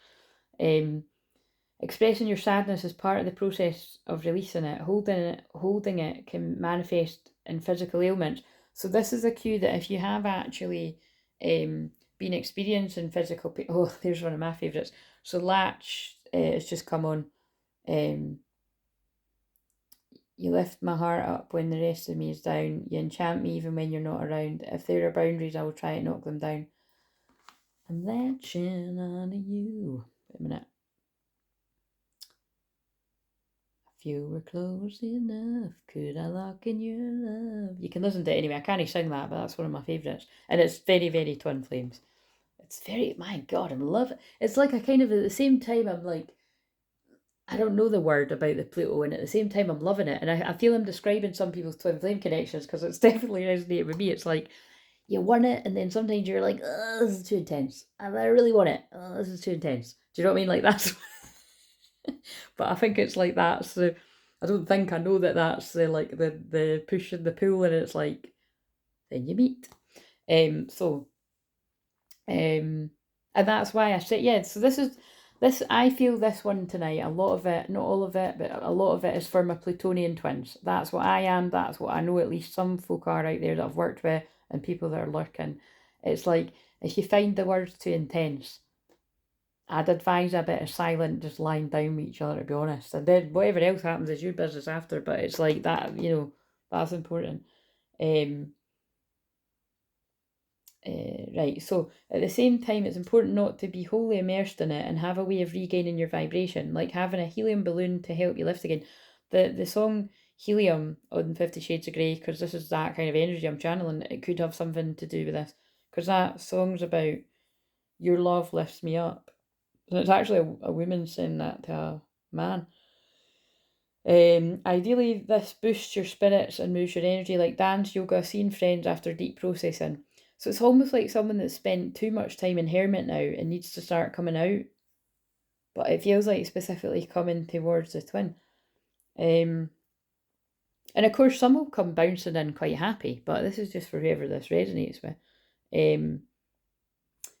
Expressing your sadness is part of the process of releasing it. Holding it can manifest in physical ailments. So this is a cue that if you have actually been experiencing physical pain... Oh, there's one of my favourites. So Latch has just come on. You lift my heart up when the rest of me is down. You enchant me even when you're not around. If there are boundaries, I will try to knock them down. I'm latching on to you. Wait a minute. If you were close enough, could I lock in your love? You can listen to it anyway. I can't sing that, but that's one of my favourites. And it's very, very Twinflames. It's very, my God, I'm loving it. It's like a kind of, at the same time, I'm like, I don't know the word about the Pluto, and at the same time I'm loving it. And I feel I'm describing some people's twin flame connections, because it's definitely resonated with me. It's like, you want it, and then sometimes you're like, oh, this is too intense. I really want it. Oh, this is too intense. Do you know what I mean? Like, that's... But I think it's like that's the... I don't think I know that that's the, like, the push and the pull, and it's like, then you meet. And that's why I said, yeah, so this, I feel this one tonight, a lot of it, not all of it, but a lot of it is for my Plutonian twins. That's what I am, that's what I know at least some folk are out there that I've worked with, and people that are lurking. It's like, if you find the words too intense, I'd advise a bit of silent, just lying down with each other, to be honest. And then whatever else happens is your business after, but it's like that, you know, that's important. Right, so at the same time, it's important not to be wholly immersed in it and have a way of regaining your vibration, like having a helium balloon to help you lift again. The song Helium on 50 Shades of Grey, because this is that kind of energy I'm channeling, it could have something to do with this, because that song's about your love lifts me up. And it's actually a woman saying that to a man. Ideally, this boosts your spirits and moves your energy, like dance, yoga, seeing friends after deep processing. So it's almost like someone that's spent too much time in hermit now and needs to start coming out. But it feels like specifically coming towards the twin. And of course, some will come bouncing in quite happy, but this is just for whoever this resonates with.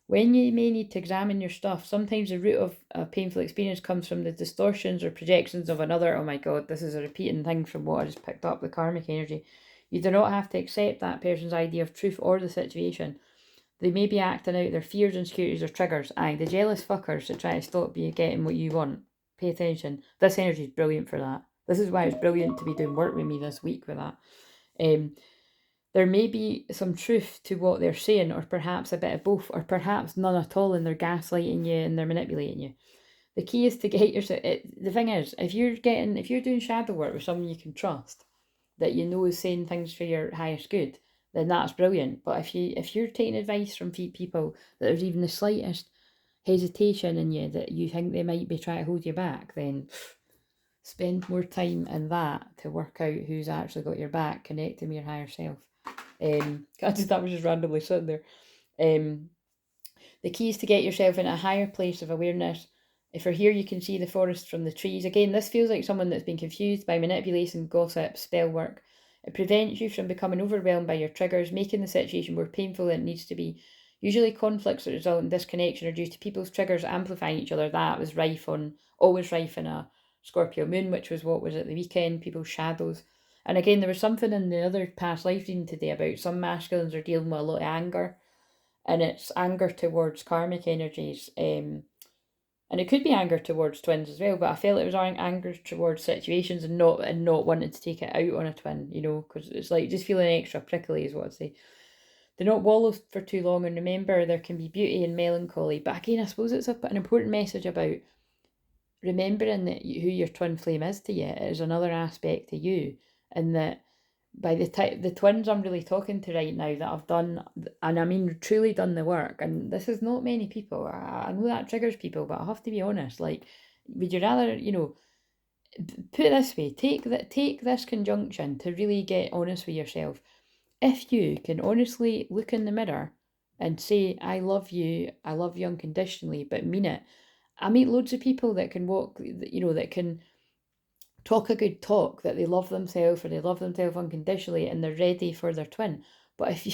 When you may need to examine your stuff, sometimes the root of a painful experience comes from the distortions or projections of another. Oh my God, this is a repeating thing from what I just picked up, the karmic energy. You do not have to accept that person's idea of truth or the situation. They may be acting out their fears, insecurities, or triggers. Aye, the jealous fuckers that try to stop you getting what you want. Pay attention. This energy is brilliant for that. This is why it's brilliant to be doing work with me this week with that. There may be some truth to what they're saying, or perhaps a bit of both, or perhaps none at all, and they're gaslighting you and they're manipulating you. The key is to get yourself. The thing is, if you're doing shadow work with someone you can trust, that you know is saying things for your highest good, then that's brilliant. But if you're taking advice from people that there's even the slightest hesitation in you that you think they might be trying to hold you back, then spend more time in that to work out who's actually got your back, connecting with your higher self. That was just randomly sitting there. The key is to get yourself in a higher place of awareness. If you're here, you can see the forest from the trees. Again, this feels like someone that's been confused by manipulation, gossip, spell work. It prevents you from becoming overwhelmed by your triggers, making the situation more painful than it needs to be. Usually conflicts that result in disconnection are due to people's triggers amplifying each other. That was always rife in a Scorpio moon, which was what was at the weekend, people's shadows. And again, there was something in the other past life reading today about some masculines are dealing with a lot of anger, and it's anger towards karmic energies. And it could be anger towards twins as well, but I felt it was anger towards situations and not wanting to take it out on a twin, because it's like just feeling extra prickly is what I'd say. Do not wallow for too long, and remember there can be beauty in melancholy. But again, I suppose it's an important message about remembering that who your twin flame is to you is another aspect to you, and that by the twins I'm really talking to right now that I've done, and I mean truly done the work, and this is not many people, I know that triggers people, but I have to be honest, like, would you rather, put it this way, take this conjunction to really get honest with yourself. If you can honestly look in the mirror and say, I love you unconditionally, but mean it. I meet loads of people that can that can talk a good talk, that they love themselves or they love themselves unconditionally and they're ready for their twin. But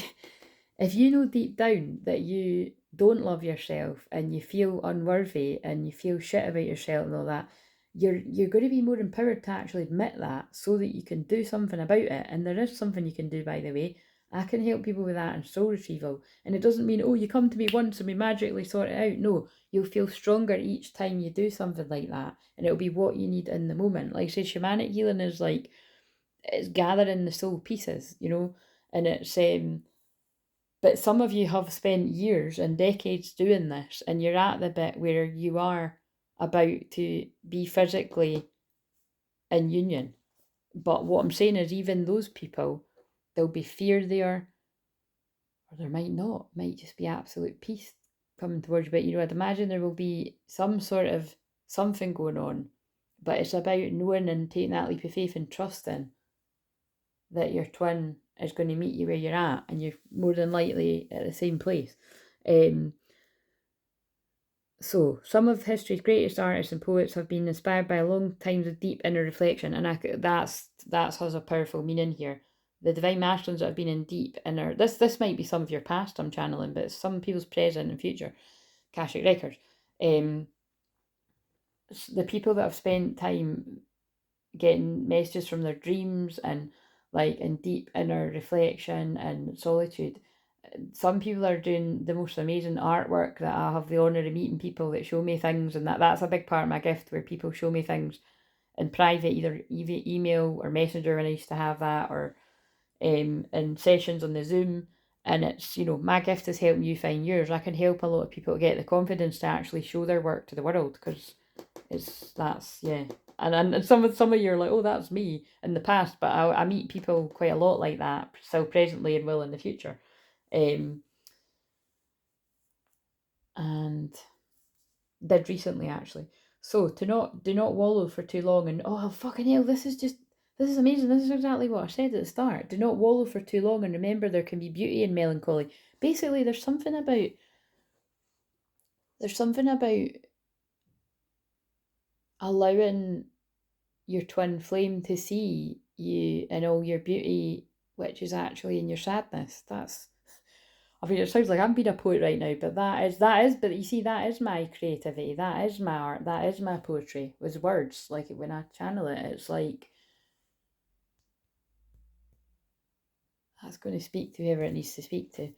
if you know deep down that you don't love yourself and you feel unworthy and you feel shit about yourself and all that, you're going to be more empowered to actually admit that so that you can do something about it. And there is something you can do, by the way. I can help people with that in soul retrieval. And it doesn't mean, oh, you come to me once and we magically sort it out. No, you'll feel stronger each time you do something like that. And it'll be what you need in the moment. Like I say, shamanic healing is like, it's gathering the soul pieces, and it's, but some of you have spent years and decades doing this, and you're at the bit where you are about to be physically in union. But what I'm saying is, even those people, there'll be fear there, or there might not, might just be absolute peace coming towards you. But I'd imagine there will be some sort of something going on, but it's about knowing and taking that leap of faith and trusting that your twin is going to meet you where you're at, and you're more than likely at the same place. So, some of history's greatest artists and poets have been inspired by long times of deep inner reflection, and that has a powerful meaning here. The divine masculines that have been in deep inner, this might be some of your past I'm channeling, but it's some people's present and future Akashic records. The people that have spent time getting messages from their dreams and like in deep inner reflection and solitude. Some people are doing the most amazing artwork that I have the honour of meeting people that show me things, and that's a big part of my gift, where people show me things in private, either email or messenger when I used to have that, or in sessions on the Zoom. And it's, my gift is helping you find yours. I can help a lot of people get the confidence to actually show their work to the world, because and some of you are like, oh, that's me in the past, but I meet people quite a lot like that, still presently and will in the future. And did recently, actually. So do not wallow for too long and, oh, fucking hell, this is amazing, this is exactly what I said at the start. Do not wallow for too long, and remember there can be beauty in melancholy. Basically, there's something about allowing your twin flame to see you in all your beauty, which is actually in your sadness. It sounds like I'm being a poet right now, but but you see, that is my creativity, that is my art, that is my poetry, with words. Like, when I channel it, it's like, that's going to speak to whoever it needs to speak to.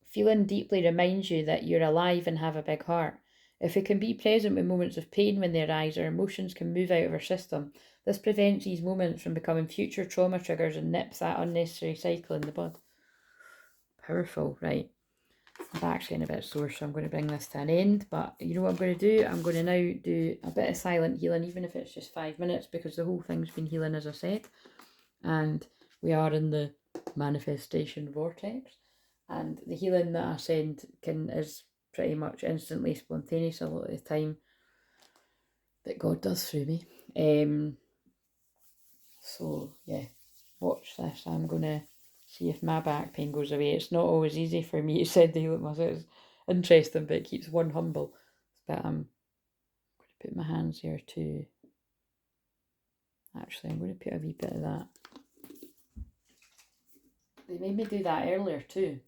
Feeling deeply reminds you that you're alive and have a big heart. If we can be present with moments of pain when they arise, our emotions can move out of our system. This prevents these moments from becoming future trauma triggers and nips that unnecessary cycle in the bud. Powerful, right? My back's getting a bit sore, so I'm going to bring this to an end. But you know what I'm going to do? I'm going to now do a bit of silent healing, even if it's just 5 minutes, because the whole thing's been healing, as I said. And we are in the manifestation vortex. And the healing that I send is pretty much instantly spontaneous a lot of the time that God does through me. So yeah, watch this. I'm going to see if my back pain goes away. It's not always easy for me to send the healing myself. It's interesting, but it keeps one humble. But I'm going to put my hands here too. Actually, I'm going to put a wee bit of that. They made me do that earlier too.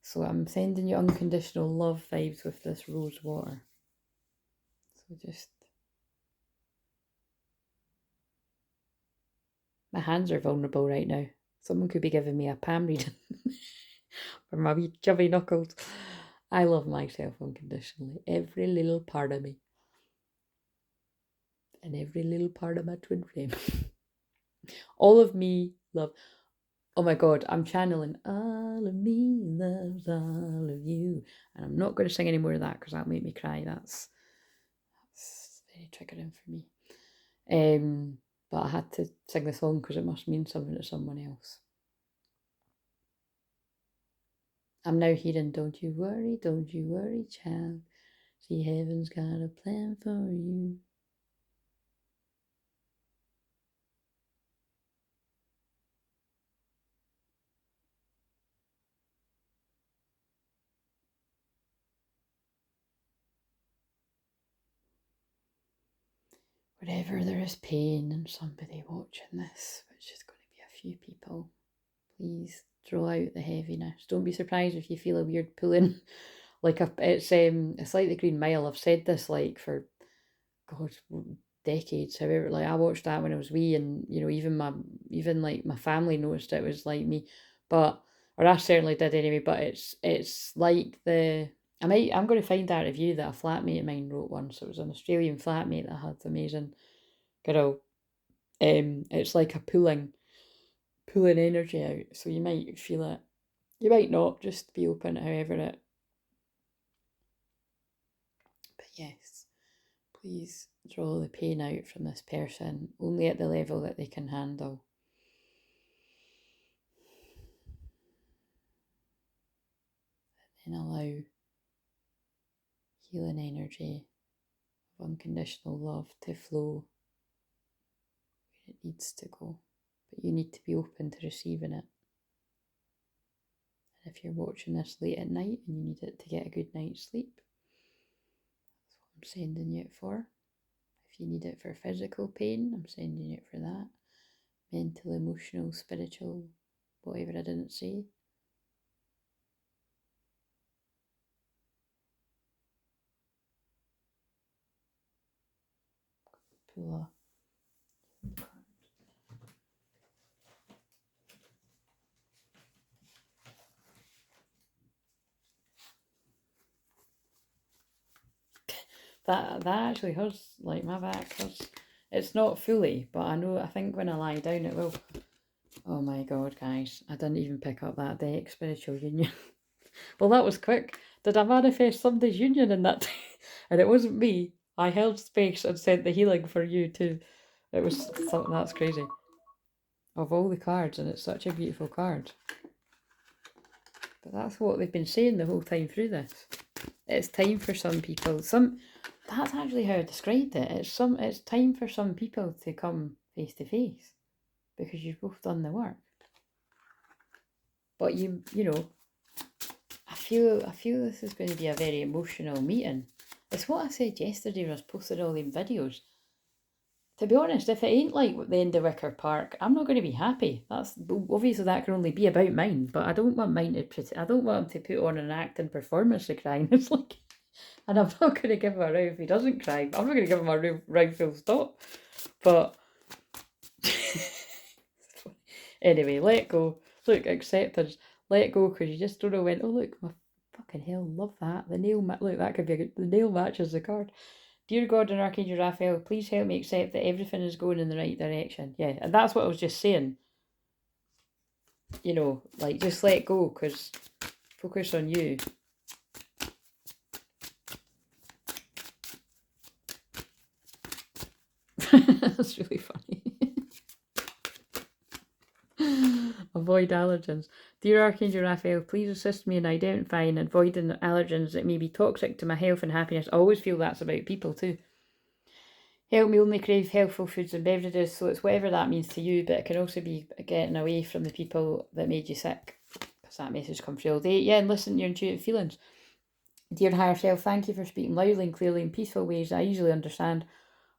So I'm sending you unconditional love vibes with this rose water. So just... my hands are vulnerable right now. Someone could be giving me a palm reading for my wee chubby knuckles. I love myself unconditionally. Every little part of me. And every little part of my twin flame. All of me love... oh my God, I'm channeling all of me loves all of you. And I'm not going to sing any more of that because that'll make me cry. That's very triggering for me. But I had to sing the song because it must mean something to someone else. I'm now hearing, don't you worry, child. See, heaven's got a plan for you. Wherever there is pain and somebody watching this, which is going to be a few people, please draw out the heaviness. Don't be surprised if you feel a weird pulling. Like it's like the Green Mile. I've said this like for God decades. However, like I watched that when I was wee, and you know, even like my family noticed it was like me, or I certainly did anyway. But it's like I'm going to find that review that a flatmate of mine wrote once. It was an Australian flatmate that had the amazing girl. It's like a pulling energy out. So you might feel it. You might not. Just be open to however it. But yes, please draw the pain out from this person only at the level that they can handle. And then allow healing energy of unconditional love to flow where it needs to go. But you need to be open to receiving it. And if you're watching this late at night and you need it to get a good night's sleep, that's what I'm sending you it for. If you need it for physical pain, I'm sending you it for that. Mental, emotional, spiritual, whatever I didn't say. Pull a that actually hurts, like my back hurts. It's not fully, but I think when I lie down it will. Oh my God, guys, I didn't even pick up that deck, spiritual union. Well, that was quick. Did I manifest somebody's union in that? And it wasn't me. I held space and sent the healing for you too. It was something that's crazy. Of all the cards, and it's such a beautiful card. But that's what they've been saying the whole time through this. It's time for some people. That's actually how I described it. It's time for some people to come face to face because you've both done the work. But you know, I feel this is going to be a very emotional meeting. It's what I said yesterday when I was posting all them videos. To be honest, if it ain't like the end of Wicker Park, I'm not going to be happy. That's obviously that can only be about mine, but I don't want mine to. I don't want him to put on an acting performance of crying. It's like, and I'm not going to give him a round if he doesn't cry. I'm not going to give him a round full stop. But anyway, let go. Look, acceptance. Let go because you just don't know when. Oh look, my fucking hell, love that. The nail. Look, that could be a good. The nail matches the card. Dear God and Archangel Raphael, please help me accept that everything is going in the right direction. Yeah, and that's what I was just saying. You know, like just let go because Focus on you. That's really funny. Avoid allergens. Dear Archangel Raphael, please assist me in identifying and avoiding allergens that may be toxic to my health and happiness. I always feel that's about people too. Help me only crave healthful foods and beverages, so it's whatever that means to you, but it can also be getting away from the people that made you sick, because that message comes through all day. Yeah, and listen to your intuitive feelings. Dear higher self, thank you for speaking loudly and clearly in peaceful ways that I usually understand.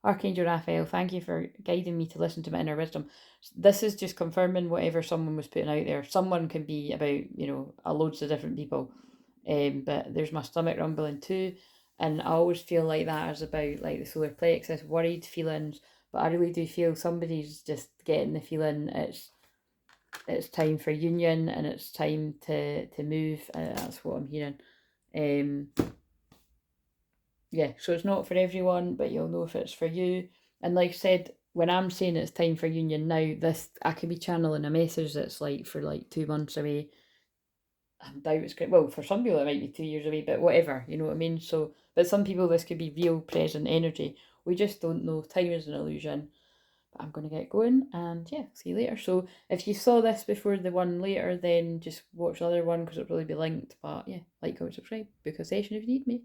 Archangel Raphael, thank you for guiding me to listen to my inner wisdom. This is just confirming whatever someone was putting out there. Someone can be about, loads of different people. But there's my stomach rumbling too. And I always feel like that is about like the solar plexus, worried feelings. But I really do feel somebody's just getting the feeling it's time for union and it's time to move. That's what I'm hearing. Yeah, so it's not for everyone, but you'll know if it's for you. And like I said, when I'm saying it's time for union now, this I could be channeling a message that's like for like 2 months away. I doubt it's great. Well, for some people it might be 2 years away, but whatever, you know what I mean? So, but some people this could be real present energy. We just don't know. Time is an illusion. But I'm going to get going and yeah, see you later. So if you saw this before the one later, then just watch the other one because it'll probably be linked. But yeah, like, comment, subscribe, book a session if you need me.